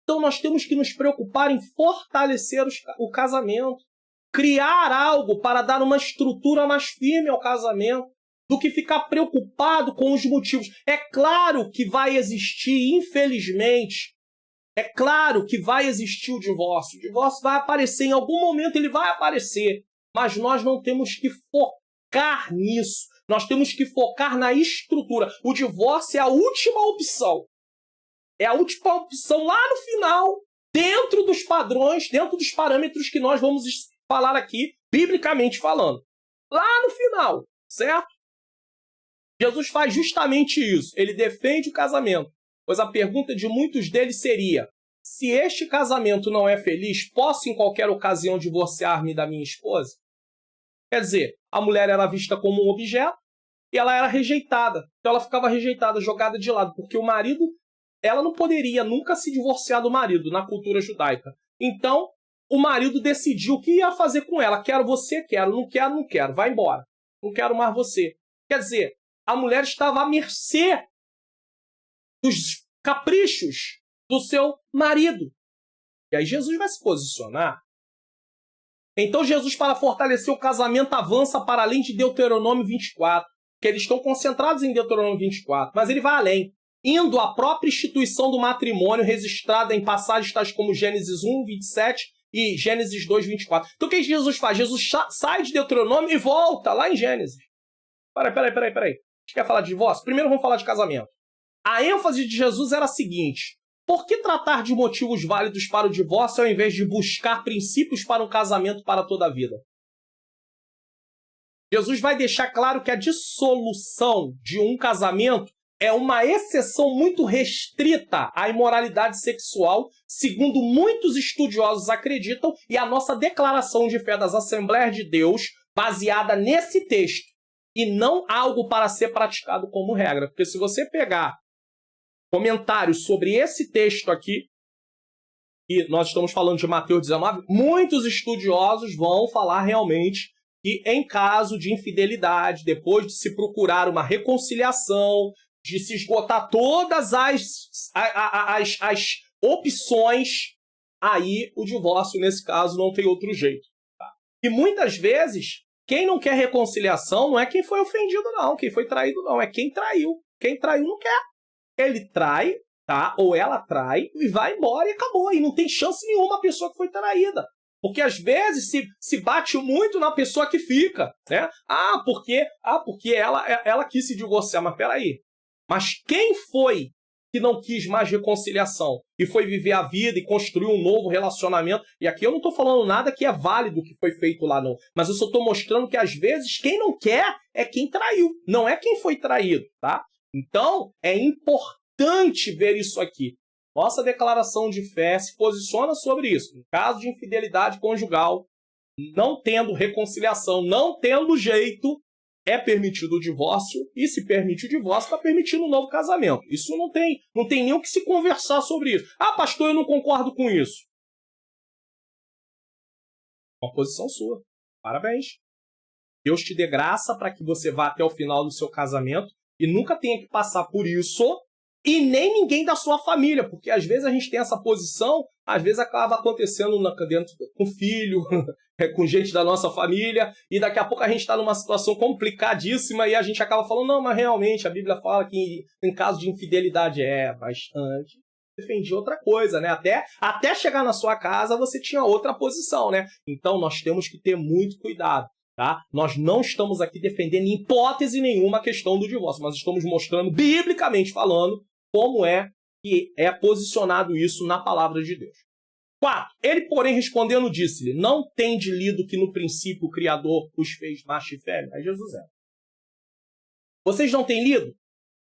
Então nós temos que nos preocupar em fortalecer o casamento, criar algo para dar uma estrutura mais firme ao casamento, do que ficar preocupado com os motivos. É claro que vai existir, infelizmente, é claro que vai existir o divórcio. O divórcio vai aparecer, em algum momento ele vai aparecer, mas nós não temos que focar nisso. Nós temos que focar na estrutura. O divórcio é a última opção. É a última opção lá no final, dentro dos padrões, dentro dos parâmetros que nós vamos falar aqui, biblicamente falando. Lá no final, certo? Jesus faz justamente isso. Ele defende o casamento. Pois a pergunta de muitos deles seria: se este casamento não é feliz, posso em qualquer ocasião divorciar-me da minha esposa? Quer dizer, a mulher era vista como um objeto e ela era rejeitada. Então ela ficava rejeitada, jogada de lado, porque o marido, ela não poderia nunca se divorciar do marido na cultura judaica. Então, o marido decidiu o que ia fazer com ela. Quero você, quero, não quero, não quero. Vai embora. Não quero mais você. Quer dizer, a mulher estava à mercê dos caprichos do seu marido. E aí Jesus vai se posicionar. Então Jesus, para fortalecer o casamento, avança para além de Deuteronômio 24, que eles estão concentrados em Deuteronômio 24, mas ele vai além, indo à própria instituição do matrimônio registrada em passagens tais como Gênesis 1, 27 e Gênesis 2, 24. Então o que Jesus faz? Jesus sai de Deuteronômio e volta lá em Gênesis. Peraí. A gente quer falar de divórcio? Primeiro vamos falar de casamento. A ênfase de Jesus era a seguinte: por que tratar de motivos válidos para o divórcio ao invés de buscar princípios para um casamento para toda a vida? Jesus vai deixar claro que a dissolução de um casamento é uma exceção muito restrita à imoralidade sexual, segundo muitos estudiosos acreditam, e a nossa declaração de fé das Assembleias de Deus, baseada nesse texto, e não algo para ser praticado como regra. Porque se você pegar comentários sobre esse texto aqui, e nós estamos falando de Mateus 19, muitos estudiosos vão falar realmente que em caso de infidelidade, depois de se procurar uma reconciliação, de se esgotar todas as opções, aí o divórcio, nesse caso, não tem outro jeito. Tá? E muitas vezes, quem não quer reconciliação não é quem foi ofendido, não. Quem foi traído, não. É quem traiu. Quem traiu não quer. Ele trai, tá? Ou ela trai, e vai embora e acabou. E não tem chance nenhuma a pessoa que foi traída. Porque às vezes se bate muito na pessoa que fica, né? Porque ela quis se divorciar. Mas peraí. Mas quem foi que não quis mais reconciliação e foi viver a vida e construir um novo relacionamento? E aqui eu não estou falando nada que é válido que foi feito lá, não. Mas eu só estou mostrando que às vezes quem não quer é quem traiu, não é quem foi traído, tá? Então é importante ver isso aqui. Nossa declaração de fé se posiciona sobre isso. Em caso de infidelidade conjugal, não tendo reconciliação, não tendo jeito, é permitido o divórcio, e se permite o divórcio, está permitindo um novo casamento. Isso não tem nem o que se conversar sobre isso. Ah, pastor, eu não concordo com isso. Uma posição sua. Parabéns. Deus te dê graça para que você vá até o final do seu casamento e nunca tenha que passar por isso, e nem ninguém da sua família, porque às vezes a gente tem essa posição, às vezes acaba acontecendo dentro com filho, com gente da nossa família, e daqui a pouco a gente está numa situação complicadíssima e a gente acaba falando, não, mas realmente a Bíblia fala que em caso de infidelidade mas antes defendia outra coisa, né? Até chegar na sua casa você tinha outra posição, né? Então nós temos que ter muito cuidado. Tá? Nós não estamos aqui defendendo em hipótese nenhuma a questão do divórcio, mas estamos mostrando, biblicamente falando, como é que é posicionado isso na palavra de Deus. 4. Ele, porém, respondendo, disse-lhe: não tende lido que no princípio o Criador os fez macho e fêmea? Aí Jesus é. Vocês não têm lido?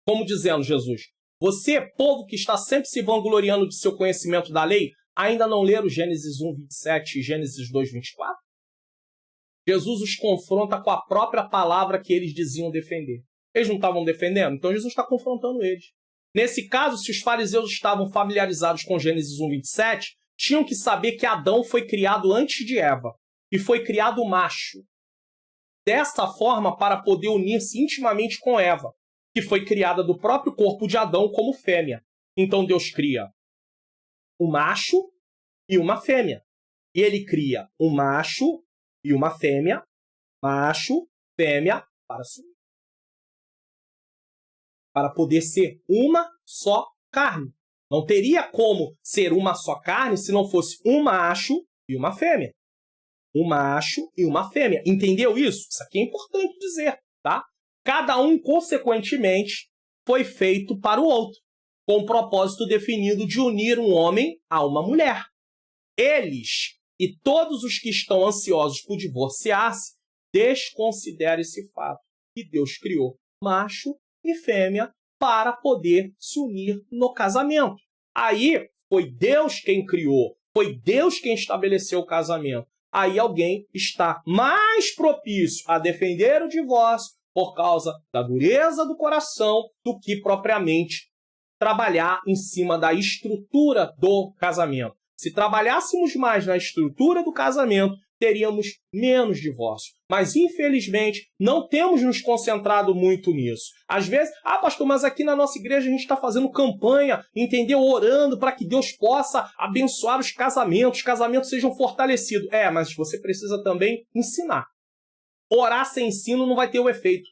Como dizendo Jesus: você, povo que está sempre se vangloriando de seu conhecimento da lei, ainda não leram Gênesis 1, 27 e Gênesis 2, 24? Jesus os confronta com a própria palavra que eles diziam defender. Eles não estavam defendendo? Então Jesus está confrontando eles. Nesse caso, se os fariseus estavam familiarizados com Gênesis 1:27, tinham que saber que Adão foi criado antes de Eva e foi criado macho. Dessa forma, para poder unir-se intimamente com Eva, que foi criada do próprio corpo de Adão como fêmea. Então Deus cria um macho e uma fêmea. E ele cria um macho e uma fêmea, macho, fêmea, para poder ser uma só carne. Não teria como ser uma só carne se não fosse um macho e uma fêmea. Um macho e uma fêmea. Entendeu isso? Isso aqui é importante dizer, tá? Cada um, consequentemente, foi feito para o outro, com o propósito definido de unir um homem a uma mulher. Eles e todos os que estão ansiosos por divorciar-se, desconsideram esse fato, que Deus criou macho e fêmea para poder se unir no casamento. Aí foi Deus quem criou, foi Deus quem estabeleceu o casamento. Aí alguém está mais propício a defender o divórcio por causa da dureza do coração do que propriamente trabalhar em cima da estrutura do casamento. Se trabalhássemos mais na estrutura do casamento, teríamos menos divórcio. Mas, infelizmente, não temos nos concentrado muito nisso. Às vezes, pastor, mas aqui na nossa igreja a gente está fazendo campanha, entendeu? Orando para que Deus possa abençoar os casamentos sejam fortalecidos. Mas você precisa também ensinar. Orar sem ensino não vai ter o efeito.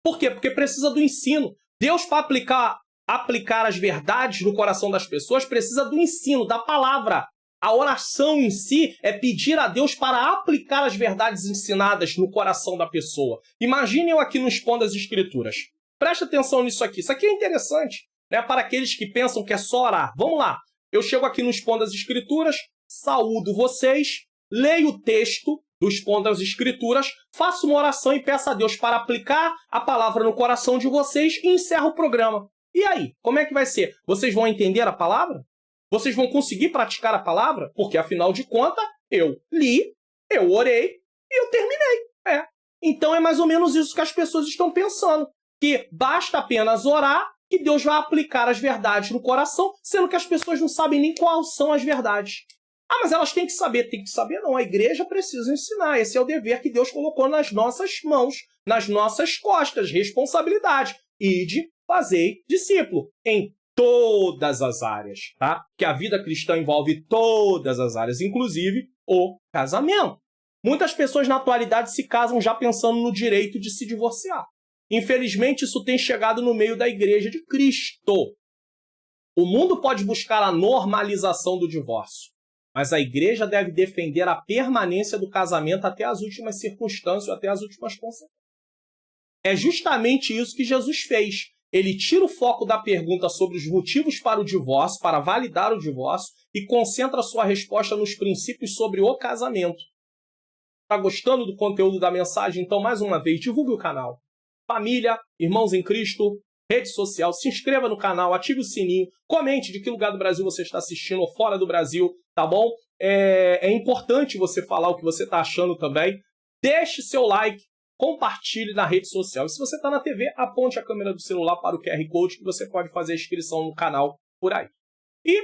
Por quê? Porque precisa do ensino. Deus, para aplicar as verdades no coração das pessoas, precisa do ensino, da palavra. A oração em si é pedir a Deus para aplicar as verdades ensinadas no coração da pessoa. Imaginem eu aqui no Expondo as Escrituras. Presta atenção nisso aqui. Isso aqui é interessante, né? Para aqueles que pensam que é só orar. Vamos lá. Eu chego aqui no Expondo as Escrituras, saúdo vocês, leio o texto do Expondo as Escrituras, faço uma oração e peço a Deus para aplicar a palavra no coração de vocês e encerro o programa. E aí, como é que vai ser? Vocês vão entender a palavra? Vocês vão conseguir praticar a palavra? Porque, afinal de contas, eu li, eu orei e eu terminei. Então é mais ou menos isso que as pessoas estão pensando. Que basta apenas orar que Deus vai aplicar as verdades no coração, sendo que as pessoas não sabem nem quais são as verdades. Mas elas têm que saber. Tem que saber não. A igreja precisa ensinar. Esse é o dever que Deus colocou nas nossas mãos, nas nossas costas. Responsabilidade. Ide, fazei discípulo em todas as áreas, tá? Que a vida cristã envolve todas as áreas, inclusive o casamento. Muitas pessoas na atualidade se casam já pensando no direito de se divorciar. Infelizmente, isso tem chegado no meio da igreja de Cristo. O mundo pode buscar a normalização do divórcio, mas a igreja deve defender a permanência do casamento até as últimas circunstâncias, até as últimas consequências. É justamente isso que Jesus fez. Ele tira o foco da pergunta sobre os motivos para o divórcio, para validar o divórcio, e concentra sua resposta nos princípios sobre o casamento. Está gostando do conteúdo da mensagem? Então, mais uma vez, divulgue o canal. Família, irmãos em Cristo, rede social, se inscreva no canal, ative o sininho, comente de que lugar do Brasil você está assistindo ou fora do Brasil, tá bom? É importante você falar o que você está achando também. Deixe seu like. Compartilhe na rede social. E se você está na TV, aponte a câmera do celular para o QR Code que você pode fazer a inscrição no canal por aí. E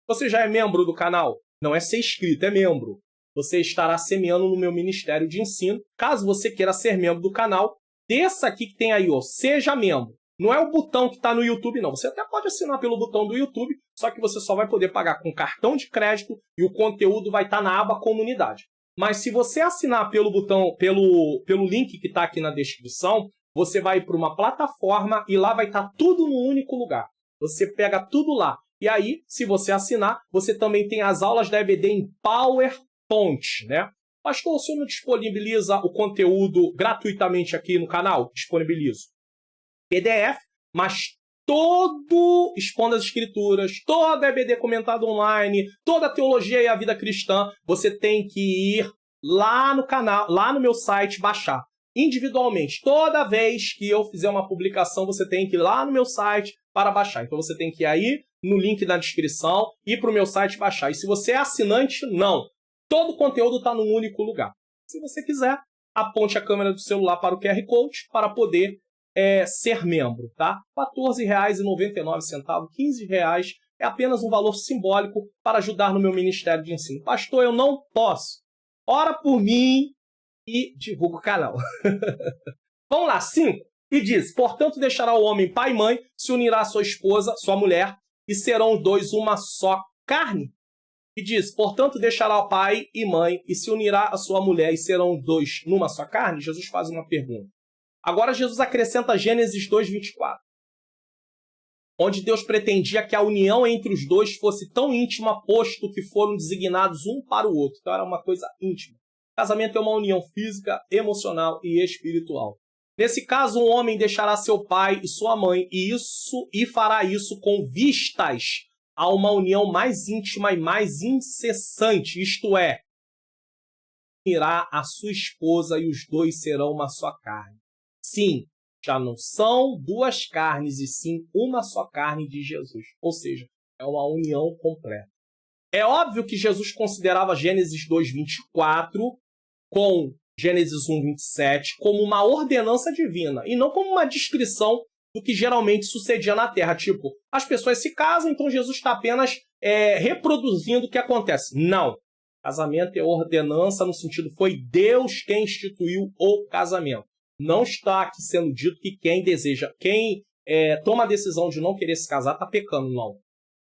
você já é membro do canal? Não é ser inscrito, é membro. Você estará semeando no meu Ministério de Ensino. Caso você queira ser membro do canal, desça aqui que tem aí, ó, seja membro. Não é o botão que está no YouTube, não. Você até pode assinar pelo botão do YouTube, só que você só vai poder pagar com cartão de crédito e o conteúdo vai estar na aba Comunidade. Mas se você assinar pelo botão, pelo link que está aqui na descrição, você vai para uma plataforma e lá vai estar tudo no único lugar. Você pega tudo lá. E aí, se você assinar, você também tem as aulas da EBD em PowerPoint, né? Pastor, o senhor não disponibiliza o conteúdo gratuitamente aqui no canal? Disponibilizo. PDF, mas todo Expondo as Escrituras, toda a EBD comentada online, toda a teologia e a vida cristã, você tem que ir lá no canal, lá no meu site, baixar individualmente. Toda vez que eu fizer uma publicação, você tem que ir lá no meu site para baixar. Então você tem que ir aí no link na descrição, ir para o meu site baixar. E se você é assinante, não. Todo o conteúdo está num único lugar. Se você quiser, aponte a câmera do celular para o QR Code para poder ser membro, tá? R$ 14,99, R$ 15 é apenas um valor simbólico para ajudar no meu ministério de ensino. Pastor, eu não posso. Ora por mim e divulga o canal. Vamos lá, 5. E diz, portanto deixará o homem pai e mãe, se unirá à sua esposa, sua mulher, e serão os dois uma só carne. E diz, portanto deixará o pai e mãe, e se unirá à sua mulher, e serão os dois numa só carne. Jesus faz uma pergunta. Agora Jesus acrescenta Gênesis 2:24, onde Deus pretendia que a união entre os dois fosse tão íntima, posto que foram designados um para o outro. Então era uma coisa íntima. Casamento é uma união física, emocional e espiritual. Nesse caso, um homem deixará seu pai e sua mãe e fará isso com vistas a uma união mais íntima e mais incessante, isto é, unirá a sua esposa e os dois serão uma só carne. Sim, já não são duas carnes e sim uma só carne de Jesus. Ou seja, é uma união completa. É óbvio que Jesus considerava Gênesis 2:24 com Gênesis 1:27 como uma ordenança divina e não como uma descrição do que geralmente sucedia na Terra. Tipo, as pessoas se casam, então Jesus está apenas reproduzindo o que acontece. Não. Casamento é ordenança no sentido, foi Deus quem instituiu o casamento. Não está aqui sendo dito que quem toma a decisão de não querer se casar está pecando, não.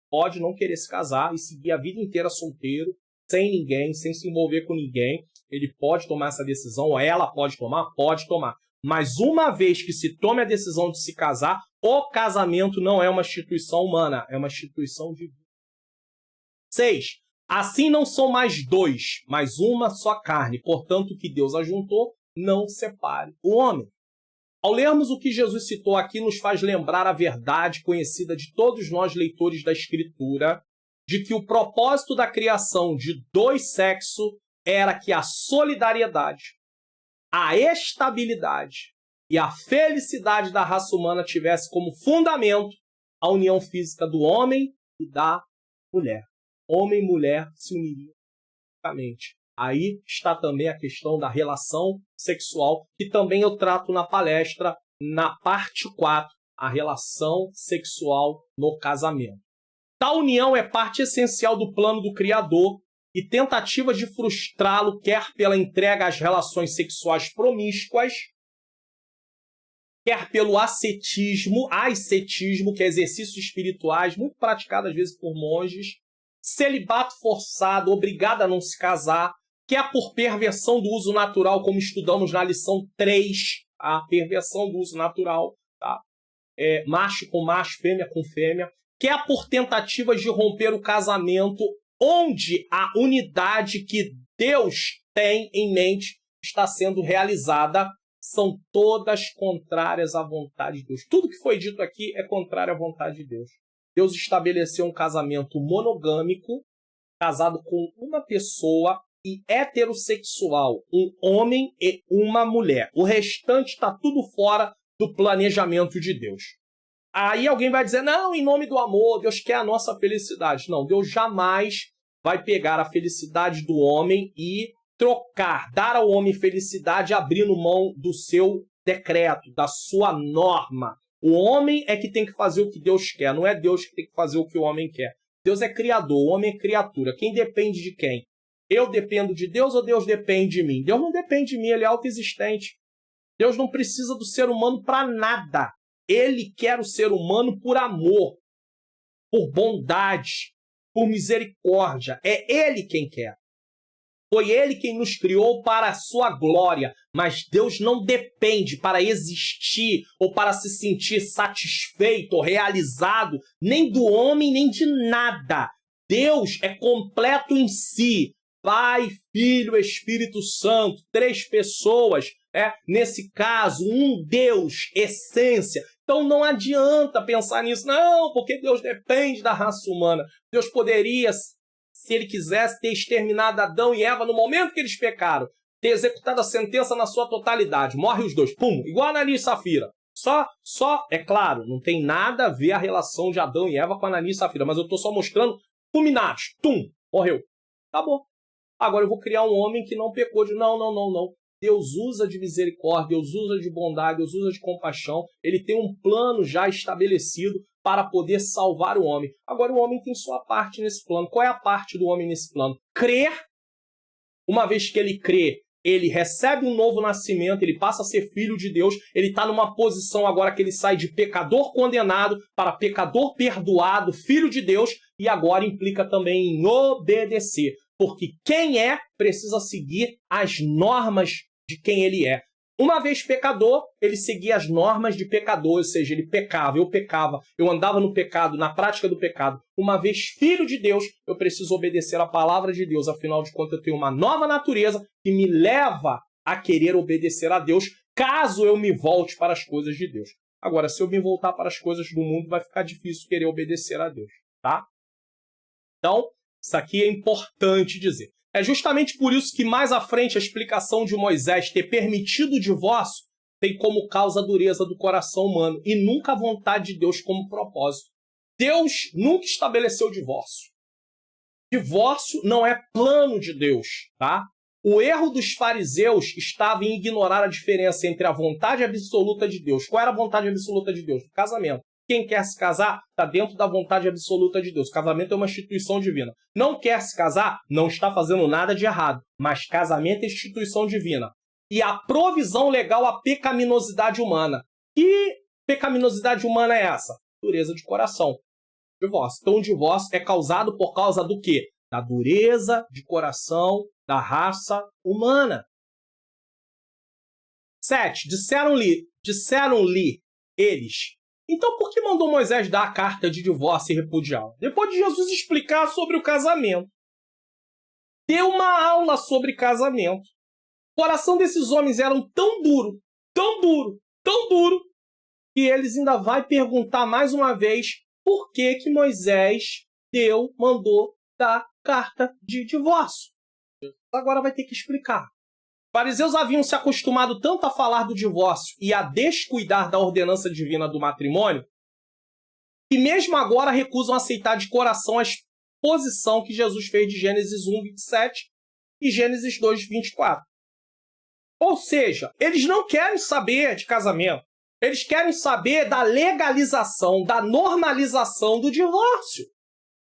Pode não querer se casar e seguir a vida inteira solteiro, sem ninguém, sem se envolver com ninguém. Ele pode tomar essa decisão, ou ela pode tomar? Pode tomar. Mas uma vez que se tome a decisão de se casar, o casamento não é uma instituição humana, é uma instituição divina. 6. Assim não são mais dois, mas uma só carne. Portanto, o que Deus ajuntou, não separe o homem. Ao lermos o que Jesus citou aqui, nos faz lembrar a verdade conhecida de todos nós leitores da Escritura, de que o propósito da criação de dois sexos era que a solidariedade, a estabilidade e a felicidade da raça humana tivesse como fundamento a união física do homem e da mulher. Homem e mulher se uniriam fisicamente. Aí está também a questão da relação sexual, que também eu trato na palestra, na parte 4, a relação sexual no casamento. Tal união é parte essencial do plano do Criador e tentativas de frustrá-lo, quer pela entrega às relações sexuais promíscuas, quer pelo ascetismo, que é exercícios espirituais, muito praticado às vezes por monges, celibato forçado, obrigado a não se casar, quer por perversão do uso natural, como estudamos na lição 3, a perversão do uso natural, tá? Macho com macho, fêmea com fêmea, quer por tentativas de romper o casamento, onde a unidade que Deus tem em mente está sendo realizada, são todas contrárias à vontade de Deus. Tudo que foi dito aqui é contrário à vontade de Deus. Deus estabeleceu um casamento monogâmico, casado com uma pessoa, e heterossexual, um homem e uma mulher. O restante está tudo fora do planejamento de Deus. Aí alguém vai dizer, não, em nome do amor, Deus quer a nossa felicidade. Não, Deus jamais vai pegar a felicidade do homem e trocar, dar ao homem felicidade abrindo mão do seu decreto, da sua norma. O homem é que tem que fazer o que Deus quer, não é Deus que tem que fazer o que o homem quer. Deus é criador, o homem é criatura. Quem depende de quem? Eu dependo de Deus ou Deus depende de mim? Deus não depende de mim, ele é autoexistente. Deus não precisa do ser humano para nada. Ele quer o ser humano por amor, por bondade, por misericórdia. É ele quem quer. Foi ele quem nos criou para a sua glória. Mas Deus não depende para existir ou para se sentir satisfeito ou realizado nem do homem nem de nada. Deus é completo em si. Pai, Filho, Espírito Santo, 3 pessoas, nesse caso, um Deus, essência. Então não adianta pensar nisso, não, porque Deus depende da raça humana. Deus poderia, se ele quisesse, ter exterminado Adão e Eva no momento que eles pecaram, ter executado a sentença na sua totalidade. Morre os dois, pum, igual Ananias e Safira. Só, é claro, não tem nada a ver a relação de Adão e Eva com Ananias e Safira, mas eu estou só mostrando fulminados, morreu. Acabou. Agora eu vou criar um homem que não pecou de não. Deus usa de misericórdia, Deus usa de bondade, Deus usa de compaixão. Ele tem um plano já estabelecido para poder salvar o homem. Agora, o homem tem sua parte nesse plano. Qual é a parte do homem nesse plano? Crer. Uma vez que ele crê, ele recebe um novo nascimento, ele passa a ser filho de Deus, ele está numa posição agora que ele sai de pecador condenado para pecador perdoado, filho de Deus, e agora implica também em obedecer. Porque quem é, precisa seguir as normas de quem ele é. Uma vez pecador, ele seguia as normas de pecador, ou seja, ele pecava, eu andava no pecado, na prática do pecado. Uma vez filho de Deus, eu preciso obedecer a palavra de Deus, afinal de contas eu tenho uma nova natureza que me leva a querer obedecer a Deus, caso eu me volte para as coisas de Deus. Agora, se eu me voltar para as coisas do mundo, vai ficar difícil querer obedecer a Deus, tá? Então, isso aqui é importante dizer. É justamente por isso que mais à frente a explicação de Moisés ter permitido o divórcio tem como causa a dureza do coração humano e nunca a vontade de Deus como propósito. Deus nunca estabeleceu o divórcio. Divórcio não é plano de Deus, tá? O erro dos fariseus estava em ignorar a diferença entre a vontade absoluta de Deus. Qual era a vontade absoluta de Deus? O casamento. Quem quer se casar está dentro da vontade absoluta de Deus. Casamento é uma instituição divina. Não quer se casar, não está fazendo nada de errado. Mas casamento é instituição divina. E a provisão legal à pecaminosidade humana. Que pecaminosidade humana é essa? Dureza de coração. Divórcio. Então o divórcio é causado por causa do quê? Da dureza de coração da raça humana. 7. Disseram-lhe eles. Então, por que mandou Moisés dar a carta de divórcio e repudiá-la? Depois de Jesus explicar sobre o casamento. Deu uma aula sobre casamento. O coração desses homens era tão duro, que eles ainda vão perguntar mais uma vez por que Moisés mandou dar carta de divórcio. Agora vai ter que explicar. Os fariseus haviam se acostumado tanto a falar do divórcio e a descuidar da ordenança divina do matrimônio, que mesmo agora recusam aceitar de coração a exposição que Jesus fez de Gênesis 1, 27 e Gênesis 2, 24. Ou seja, eles não querem saber de casamento. Eles querem saber da legalização, da normalização do divórcio.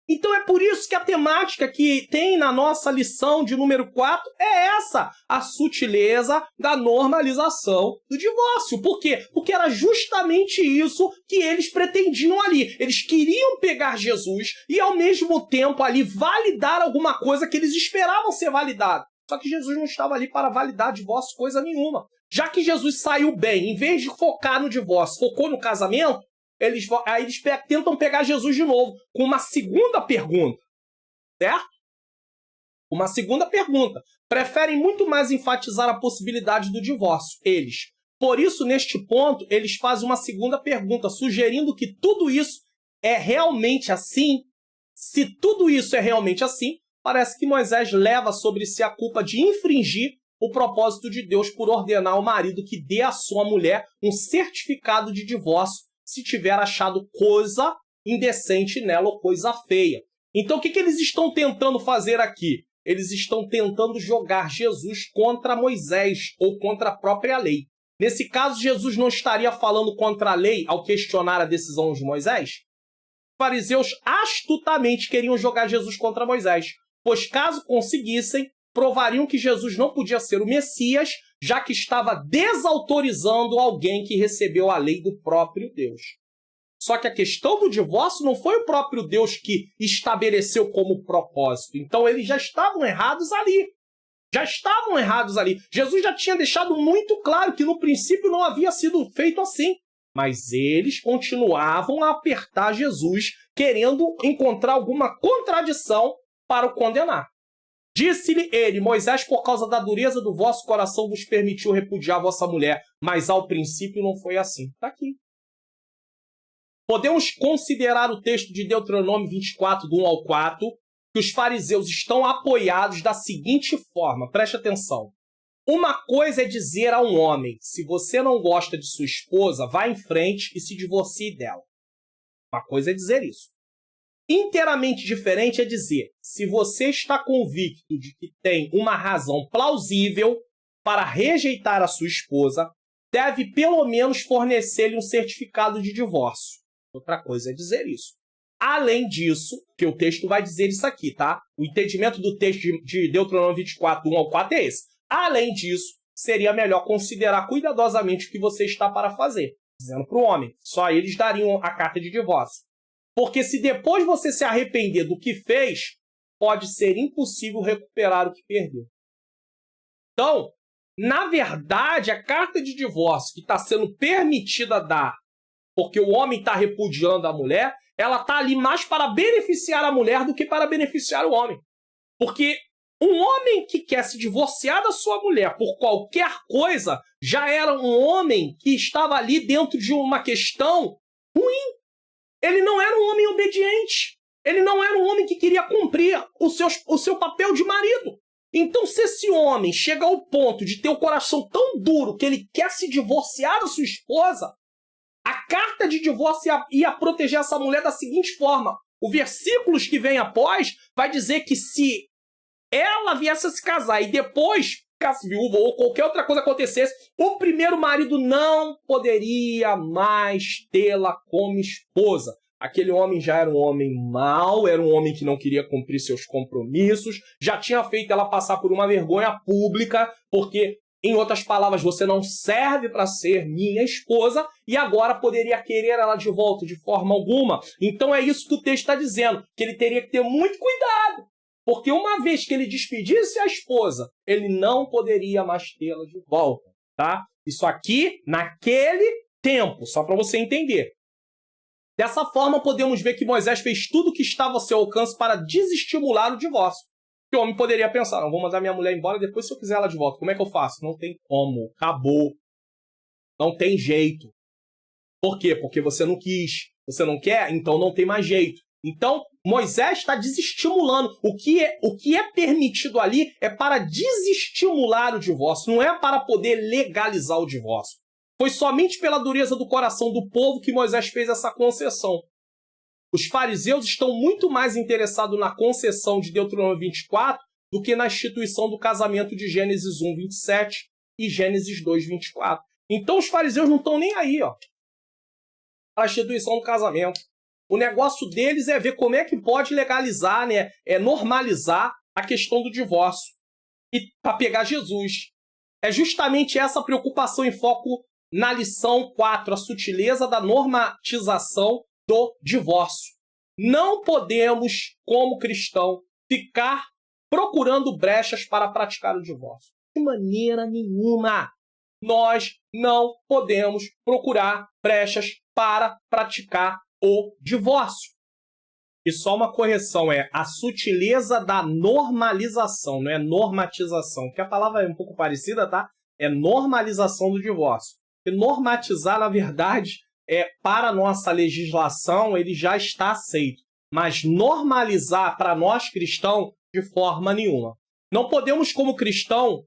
Então é por isso que a temática que tem na nossa lição de número 4 é essa, a sutileza da normalização do divórcio. Por quê? Porque era justamente isso que eles pretendiam ali. Eles queriam pegar Jesus e ao mesmo tempo ali validar alguma coisa que eles esperavam ser validada. Só que Jesus não estava ali para validar divórcio coisa nenhuma. Já que Jesus saiu bem, em vez de focar no divórcio, focou no casamento, eles tentam pegar Jesus de novo com uma segunda pergunta, certo? Uma segunda pergunta. Preferem muito mais enfatizar a possibilidade do divórcio, eles. Por isso, neste ponto, eles fazem uma segunda pergunta, sugerindo que tudo isso é realmente assim. Se tudo isso é realmente assim, parece que Moisés leva sobre si a culpa de infringir o propósito de Deus por ordenar ao marido que dê à sua mulher um certificado de divórcio se tiver achado coisa indecente nela ou coisa feia. Então, o que eles estão tentando fazer aqui? Eles estão tentando jogar Jesus contra Moisés ou contra a própria lei. Nesse caso, Jesus não estaria falando contra a lei ao questionar a decisão de Moisés? Os fariseus astutamente queriam jogar Jesus contra Moisés, pois caso conseguissem, provariam que Jesus não podia ser o Messias, já que estava desautorizando alguém que recebeu a lei do próprio Deus. Só que a questão do divórcio não foi o próprio Deus que estabeleceu como propósito. Então eles já estavam errados ali. Jesus já tinha deixado muito claro que no princípio não havia sido feito assim. Mas eles continuavam a apertar Jesus, querendo encontrar alguma contradição para o condenar. Disse-lhe ele, Moisés, por causa da dureza do vosso coração, vos permitiu repudiar a vossa mulher, mas ao princípio não foi assim. Está aqui. Podemos considerar o texto de Deuteronômio 24, do 1 ao 4, que os fariseus estão apoiados da seguinte forma, preste atenção. Uma coisa é dizer a um homem, se você não gosta de sua esposa, vá em frente e se divorcie dela. Uma coisa é dizer isso. Inteiramente diferente é dizer, se você está convicto de que tem uma razão plausível para rejeitar a sua esposa, deve pelo menos fornecer-lhe um certificado de divórcio. Outra coisa é dizer isso. Além disso, que o texto vai dizer isso aqui, tá? O entendimento do texto de Deuteronômio 24, 1 ao 4 é esse. Além disso, seria melhor considerar cuidadosamente o que você está para fazer. Dizendo para o homem, só eles dariam a carta de divórcio. Porque se depois você se arrepender do que fez, pode ser impossível recuperar o que perdeu. Então, na verdade, a carta de divórcio que está sendo permitida dar, porque o homem está repudiando a mulher, ela está ali mais para beneficiar a mulher do que para beneficiar o homem. Porque um homem que quer se divorciar da sua mulher por qualquer coisa, já era um homem que estava ali dentro de uma questão ruim. Ele não era um homem obediente. Ele não era um homem que queria cumprir o seu papel de marido. Então, se esse homem chega ao ponto de ter o coração tão duro que ele quer se divorciar da sua esposa, a carta de divórcio ia proteger essa mulher da seguinte forma. O versículos que vem após vai dizer que se ela viesse a se casar e depois ficasse viúva ou qualquer outra coisa acontecesse, o primeiro marido não poderia mais tê-la como esposa. Aquele homem já era um homem mau, era um homem que não queria cumprir seus compromissos, já tinha feito ela passar por uma vergonha pública, porque, em outras palavras, você não serve para ser minha esposa, e agora poderia querer ela de volta de forma alguma. Então é isso que o texto está dizendo, que ele teria que ter muito cuidado, porque uma vez que ele despedisse a esposa, ele não poderia mais tê-la de volta, tá? Isso aqui, naquele tempo, só para você entender. Dessa forma, podemos ver que Moisés fez tudo o que estava ao seu alcance para desestimular o divórcio. O homem poderia pensar, não, vou mandar minha mulher embora, depois se eu quiser ela de volta, como é que eu faço? Não tem como, acabou. Não tem jeito. Por quê? Porque você não quis. Você não quer? Então não tem mais jeito. Então, Moisés está desestimulando. O que é permitido ali é para desestimular o divórcio, não é para poder legalizar o divórcio. Foi somente pela dureza do coração do povo que Moisés fez essa concessão. Os fariseus estão muito mais interessados na concessão de Deuteronômio 24 do que na instituição do casamento de Gênesis 1, 27 e Gênesis 2, 24. Então os fariseus não estão nem aí, ó, a instituição do casamento. O negócio deles é ver como é que pode legalizar, né, normalizar a questão do divórcio. E para pegar Jesus. É justamente essa preocupação em foco na lição 4, a sutileza da normatização do divórcio. Não podemos, como cristão, ficar procurando brechas para praticar o divórcio. De maneira nenhuma. Nós não podemos procurar brechas para praticar o divórcio. E só uma correção, é a sutileza da normalização, não é normatização, porque a palavra é um pouco parecida, tá? É normalização do divórcio. E normatizar, na verdade, para a nossa legislação, ele já está aceito. Mas normalizar para nós cristãos, de forma nenhuma. Não podemos, como cristãos,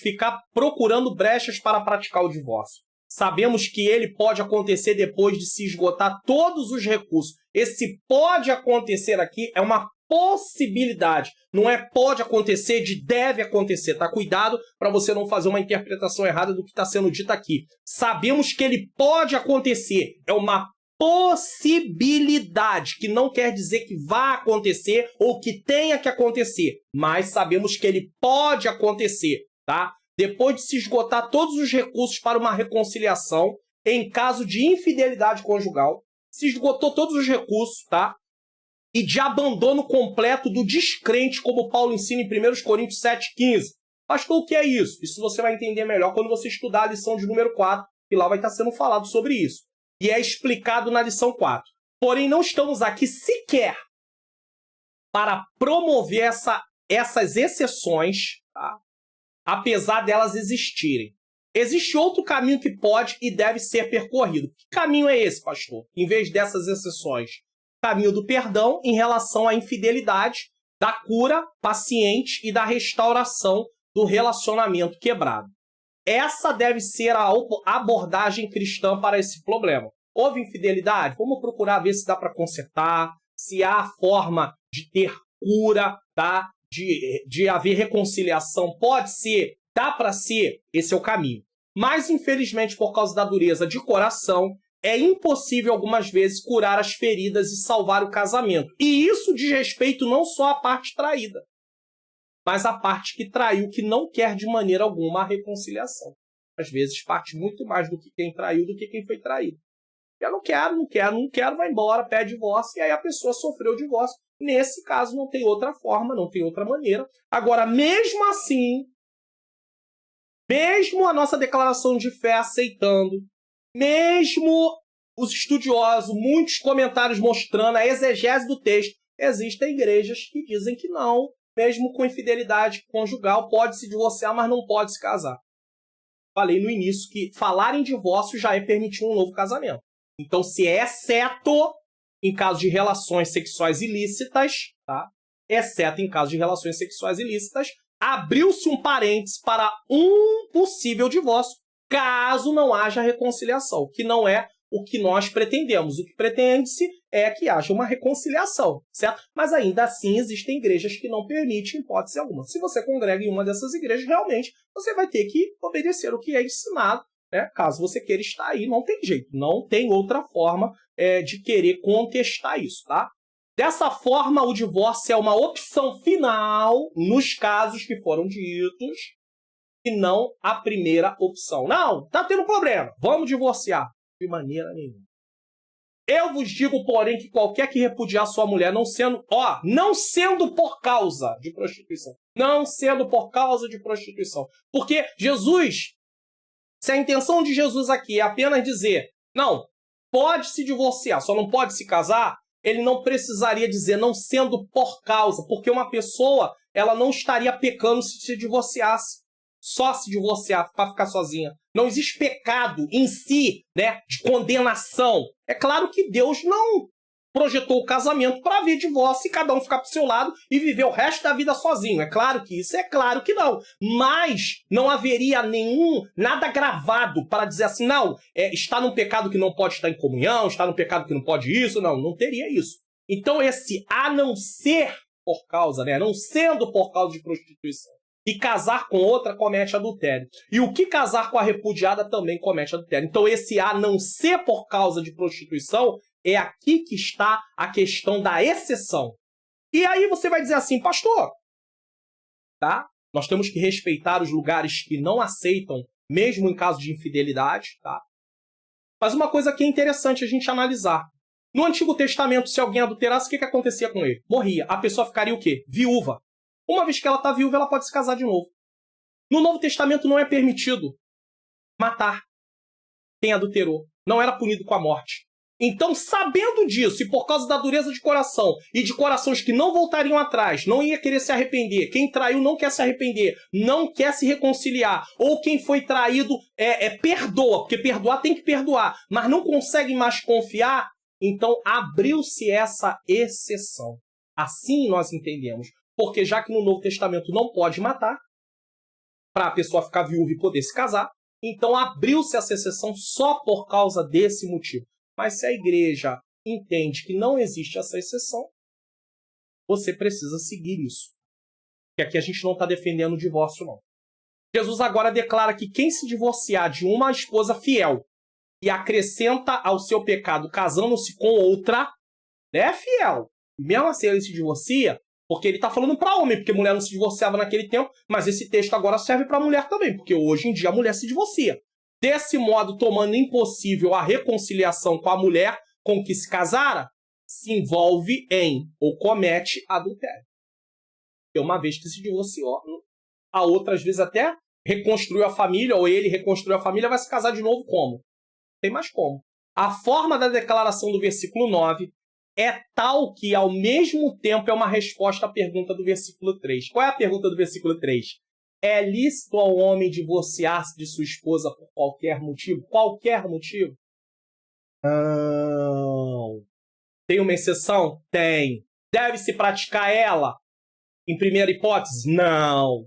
ficar procurando brechas para praticar o divórcio. Sabemos que ele pode acontecer depois de se esgotar todos os recursos. Esse pode acontecer aqui é uma possibilidade. Não é pode acontecer, de deve acontecer. Tá? Cuidado para você não fazer uma interpretação errada do que está sendo dito aqui. Sabemos que ele pode acontecer. É uma possibilidade, que não quer dizer que vá acontecer ou que tenha que acontecer. Mas sabemos que ele pode acontecer, tá? Depois de se esgotar todos os recursos para uma reconciliação, em caso de infidelidade conjugal, se esgotou todos os recursos, tá? E de abandono completo do descrente, como Paulo ensina em 1 Coríntios 7,15. Pastor, o que é isso? Isso você vai entender melhor quando você estudar a lição de número 4, e lá vai estar sendo falado sobre isso. E é explicado na lição 4. Porém, não estamos aqui sequer para promover essas exceções, tá? Apesar delas existirem. Existe outro caminho que pode e deve ser percorrido. Que caminho é esse, pastor? Em vez dessas exceções? Caminho do perdão em relação à infidelidade, da cura paciente e da restauração do relacionamento quebrado. Essa deve ser a abordagem cristã para esse problema. Houve infidelidade? Vamos procurar ver se dá para consertar, se há forma de ter cura, tá? De haver reconciliação. Pode ser dá para ser, esse é o caminho. Mas, infelizmente, por causa da dureza de coração, é impossível algumas vezes curar as feridas e salvar o casamento. E isso diz respeito não só à parte traída, mas à parte que traiu, que não quer de maneira alguma a reconciliação. Às vezes parte muito mais do que quem traiu do que quem foi traído. Eu não quero, vai embora, pede divórcio, e aí a pessoa sofreu o divórcio. Nesse caso não tem outra forma, não tem outra maneira. Agora, mesmo assim, mesmo a nossa declaração de fé aceitando, mesmo os estudiosos, muitos comentários mostrando a exegese do texto, existem igrejas que dizem que não, mesmo com infidelidade conjugal, pode se divorciar, mas não pode se casar. Falei no início que falar em divórcio já é permitir um novo casamento. Então, se é exceto em caso de relações sexuais ilícitas, tá? Exceto em caso de relações sexuais ilícitas, abriu-se um parênteses para um possível divórcio, caso não haja reconciliação, que não é o que nós pretendemos. O que pretende-se é que haja uma reconciliação, certo? Mas ainda assim existem igrejas que não permitem hipótese alguma. Se você congrega em uma dessas igrejas, realmente você vai ter que obedecer o que é ensinado, né? Caso você queira estar aí, não tem jeito, não tem outra forma de querer contestar isso, tá? Dessa forma, o divórcio é uma opção final nos casos que foram ditos e não a primeira opção. Não, tá tendo problema, vamos divorciar. De maneira nenhuma. Eu vos digo, porém, que qualquer que repudiar sua mulher, não sendo por causa de prostituição. Não sendo por causa de prostituição. Porque Jesus, se a intenção de Jesus aqui é apenas dizer, não, pode se divorciar, só não pode se casar, ele não precisaria dizer não sendo por causa, porque uma pessoa, ela não estaria pecando se divorciasse. Só se divorciar para ficar sozinha. Não existe pecado em si, né, de condenação. É claro que Deus não projetou o casamento para haver divórcio e cada um ficar pro seu lado e viver o resto da vida sozinho. É claro que isso, é claro que não. Mas não haveria nada gravado para dizer assim, não, está num pecado que não pode estar em comunhão, está num pecado que não pode isso, não teria isso. Então esse a não ser por causa, né, não sendo por causa de prostituição, e casar com outra comete adultério. E o que casar com a repudiada também comete adultério. Então esse a não ser por causa de prostituição é aqui que está a questão da exceção. E aí você vai dizer assim, pastor, tá? Nós temos que respeitar os lugares que não aceitam, mesmo em caso de infidelidade, tá? Mas uma coisa que é interessante a gente analisar. No Antigo Testamento, se alguém adulterasse, o que acontecia com ele? Morria. A pessoa ficaria o quê? Viúva. Uma vez que ela está viúva, ela pode se casar de novo. No Novo Testamento não é permitido matar quem adulterou. Não era punido com a morte. Então, sabendo disso, e por causa da dureza de coração, e de corações que não voltariam atrás, não ia querer se arrepender, quem traiu não quer se arrepender, não quer se reconciliar, ou quem foi traído perdoa, porque perdoar tem que perdoar, mas não consegue mais confiar, então abriu-se essa exceção. Assim nós entendemos. Porque já que no Novo Testamento não pode matar, para a pessoa ficar viúva e poder se casar, então abriu-se essa exceção só por causa desse motivo. Mas se a igreja entende que não existe essa exceção, você precisa seguir isso. Porque aqui a gente não está defendendo o divórcio, não. Jesus agora declara que quem se divorciar de uma esposa fiel e acrescenta ao seu pecado casando-se com outra, é fiel. E mesmo assim ele se divorcia, porque ele está falando para homem, porque mulher não se divorciava naquele tempo, mas esse texto agora serve para mulher também, porque hoje em dia a mulher se divorcia. Desse modo, tornando impossível a reconciliação com a mulher com que se casara, se envolve em ou comete adultério. E uma vez que se divorciou, a outra às vezes até reconstruiu a família, ou ele reconstruiu a família, vai se casar de novo como? Tem mais como. A forma da declaração do versículo 9 é tal que, ao mesmo tempo, é uma resposta à pergunta do versículo 3. Qual é a pergunta do versículo 3? É lícito ao homem divorciar-se de sua esposa por qualquer motivo? Qualquer motivo? Não. Tem uma exceção? Tem. Deve-se praticar ela? Em primeira hipótese? Não.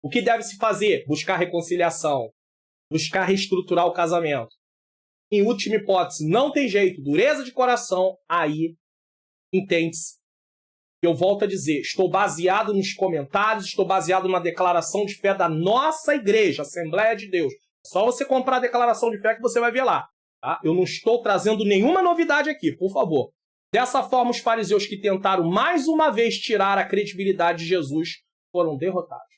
O que deve-se fazer? Buscar reconciliação. Buscar reestruturar o casamento. Em última hipótese, não tem jeito. Dureza de coração, aí entende-se Eu volto a dizer, estou baseado nos comentários, estou baseado na declaração de fé da nossa igreja, Assembleia de Deus. É só você comprar a declaração de fé que você vai ver lá. Tá? Eu não estou trazendo nenhuma novidade aqui, por favor. Dessa forma, os fariseus que tentaram mais uma vez tirar a credibilidade de Jesus foram derrotados.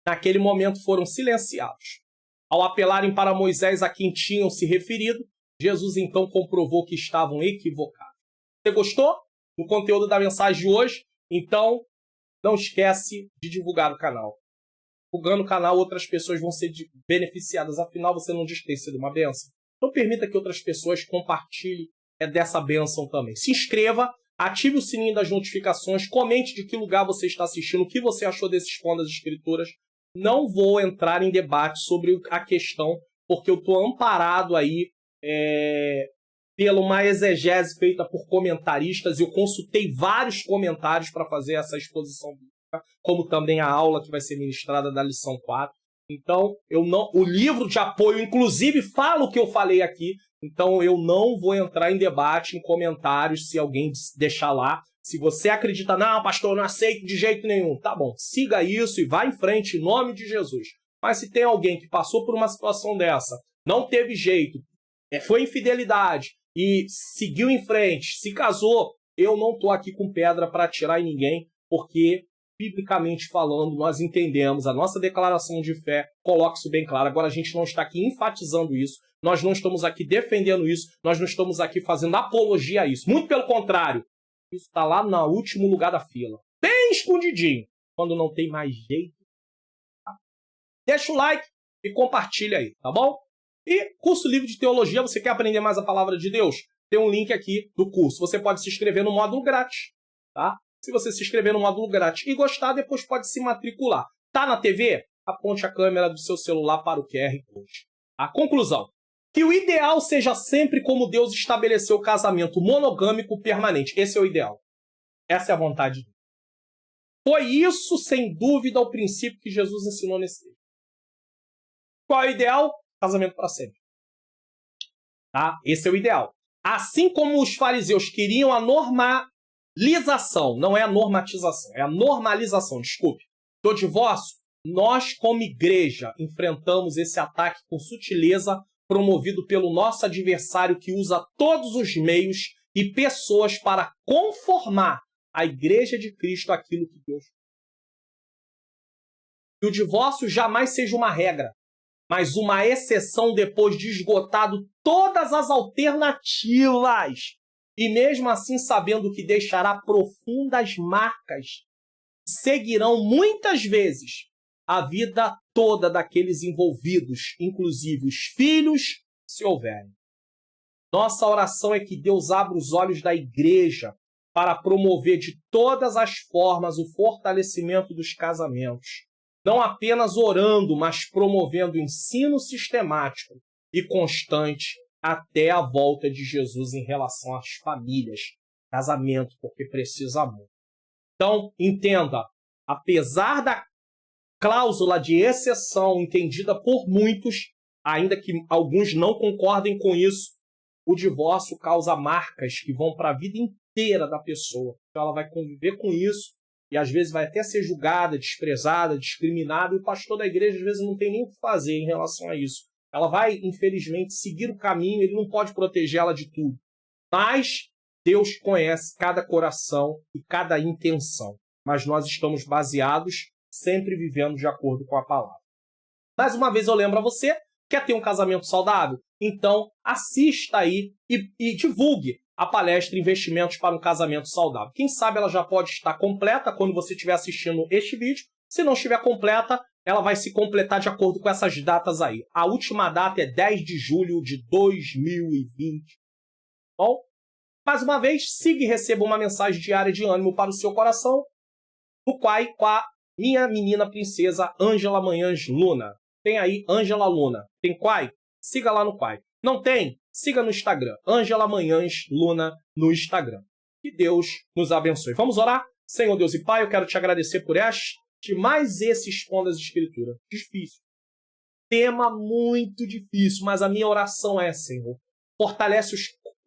Naquele momento foram silenciados. Ao apelarem para Moisés a quem tinham se referido, Jesus então comprovou que estavam equivocados. Você gostou do conteúdo da mensagem de hoje? Então, não esquece de divulgar o canal. Divulgando o canal, outras pessoas vão ser beneficiadas. Afinal, você não diz que tem sido uma bênção? Então, permita que outras pessoas compartilhem dessa bênção também. Se inscreva, ative o sininho das notificações, comente de que lugar você está assistindo, o que você achou desses pontos das escrituras. Não vou entrar em debate sobre a questão, porque eu estou amparado aí pela uma exegese feita por comentaristas. Eu consultei vários comentários para fazer essa exposição bíblica, como também a aula que vai ser ministrada da lição 4. Então, o livro de apoio, inclusive, fala o que eu falei aqui. Então, eu não vou entrar em debate, em comentários, se alguém deixar lá. Se você acredita, não, pastor, eu não aceito de jeito nenhum. Tá bom, siga isso e vá em frente em nome de Jesus. Mas se tem alguém que passou por uma situação dessa, não teve jeito, foi infidelidade e seguiu em frente, se casou, eu não estou aqui com pedra para atirar em ninguém, porque, biblicamente falando, nós entendemos, a nossa declaração de fé coloca isso bem claro. Agora, a gente não está aqui enfatizando isso, nós não estamos aqui defendendo isso, nós não estamos aqui fazendo apologia a isso. Muito pelo contrário, isso está lá no último lugar da fila, bem escondidinho, quando não tem mais jeito. Tá? Deixa o like e compartilha aí, tá bom? E curso livre de teologia, você quer aprender mais a palavra de Deus? Tem um link aqui do curso. Você pode se inscrever no módulo grátis, tá? Se você se inscrever no módulo grátis e gostar, depois pode se matricular. Tá na TV? Aponte a câmera do seu celular para o QR Code. A conclusão: que o ideal seja sempre como Deus estabeleceu o casamento monogâmico permanente. Esse é o ideal. Essa é a vontade de Deus. Foi isso, sem dúvida, o princípio que Jesus ensinou nesse texto. Qual é o ideal? Casamento para sempre. Tá? Esse é o ideal. Assim como os fariseus queriam a normalização, não é a normatização, é a normalização, desculpe, do divórcio, nós, como igreja, enfrentamos esse ataque com sutileza, promovido pelo nosso adversário que usa todos os meios e pessoas para conformar a igreja de Cristo àquilo que Deus quer. Que o divórcio jamais seja uma regra, mas uma exceção depois de esgotado todas as alternativas. E mesmo assim sabendo que deixará profundas marcas, seguirão muitas vezes a vida toda daqueles envolvidos, inclusive os filhos, se houverem. Nossa oração é que Deus abra os olhos da igreja para promover de todas as formas o fortalecimento dos casamentos. Não apenas orando, mas promovendo ensino sistemático e constante até a volta de Jesus em relação às famílias. Casamento, porque precisa amor. Então, entenda, apesar da cláusula de exceção entendida por muitos, ainda que alguns não concordem com isso, o divórcio causa marcas que vão para a vida inteira da pessoa. Então ela vai conviver com isso e às vezes vai até ser julgada, desprezada, discriminada, e o pastor da igreja às vezes não tem nem o que fazer em relação a isso. Ela vai, infelizmente, seguir o caminho, ele não pode protegê-la de tudo. Mas Deus conhece cada coração e cada intenção. Mas nós estamos baseados, sempre vivendo de acordo com a palavra. Mais uma vez eu lembro a você, quer ter um casamento saudável? Então assista aí e divulgue a palestra Investimentos para um Casamento Saudável. Quem sabe ela já pode estar completa quando você estiver assistindo este vídeo. Se não estiver completa, ela vai se completar de acordo com essas datas aí. A última data é 10 de julho de 2020. Bom, mais uma vez, siga e receba uma mensagem diária de ânimo para o seu coração, no Quai com a minha menina princesa Ângela Manhãs Luna. Tem aí Ângela Luna. Tem Quai? Siga lá no Quai. Não tem? Siga no Instagram. Ângela Manhãs Luna no Instagram. Que Deus nos abençoe. Vamos orar? Senhor Deus e Pai, eu quero te agradecer por mais esse Expondo as Escrituras. Difícil. Tema muito difícil, mas a minha oração é, Senhor, fortalece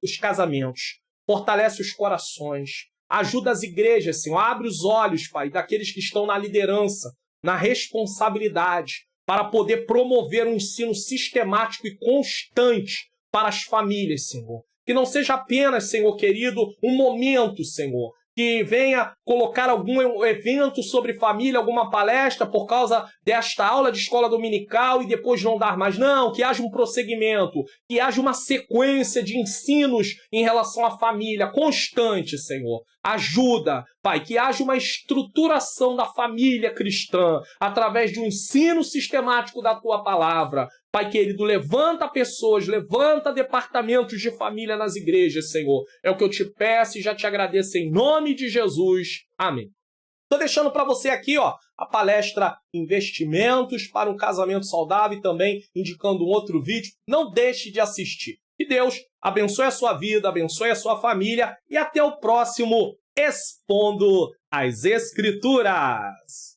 os casamentos, fortalece os corações, Ajuda as igrejas, Senhor. Abre os olhos, Pai, daqueles que estão na liderança, na responsabilidade, para poder promover um ensino sistemático e constante para as famílias, Senhor. Que não seja apenas, Senhor querido, um momento, Senhor, que venha colocar algum evento sobre família, alguma palestra por causa desta aula de escola dominical e depois não dar mais. Não, que haja um prosseguimento, que haja uma sequência de ensinos em relação à família constante, Senhor. Ajuda, Pai, que haja uma estruturação da família cristã através de um ensino sistemático da Tua palavra. Pai querido, levanta pessoas, levanta departamentos de família nas igrejas, Senhor. É o que eu te peço e já te agradeço em nome de Jesus. Amém. Estou deixando para você aqui, ó, a palestra Investimentos para um Casamento Saudável e também indicando um outro vídeo. Não deixe de assistir. Que Deus abençoe a sua vida, abençoe a sua família e até o próximo Expondo as Escrituras.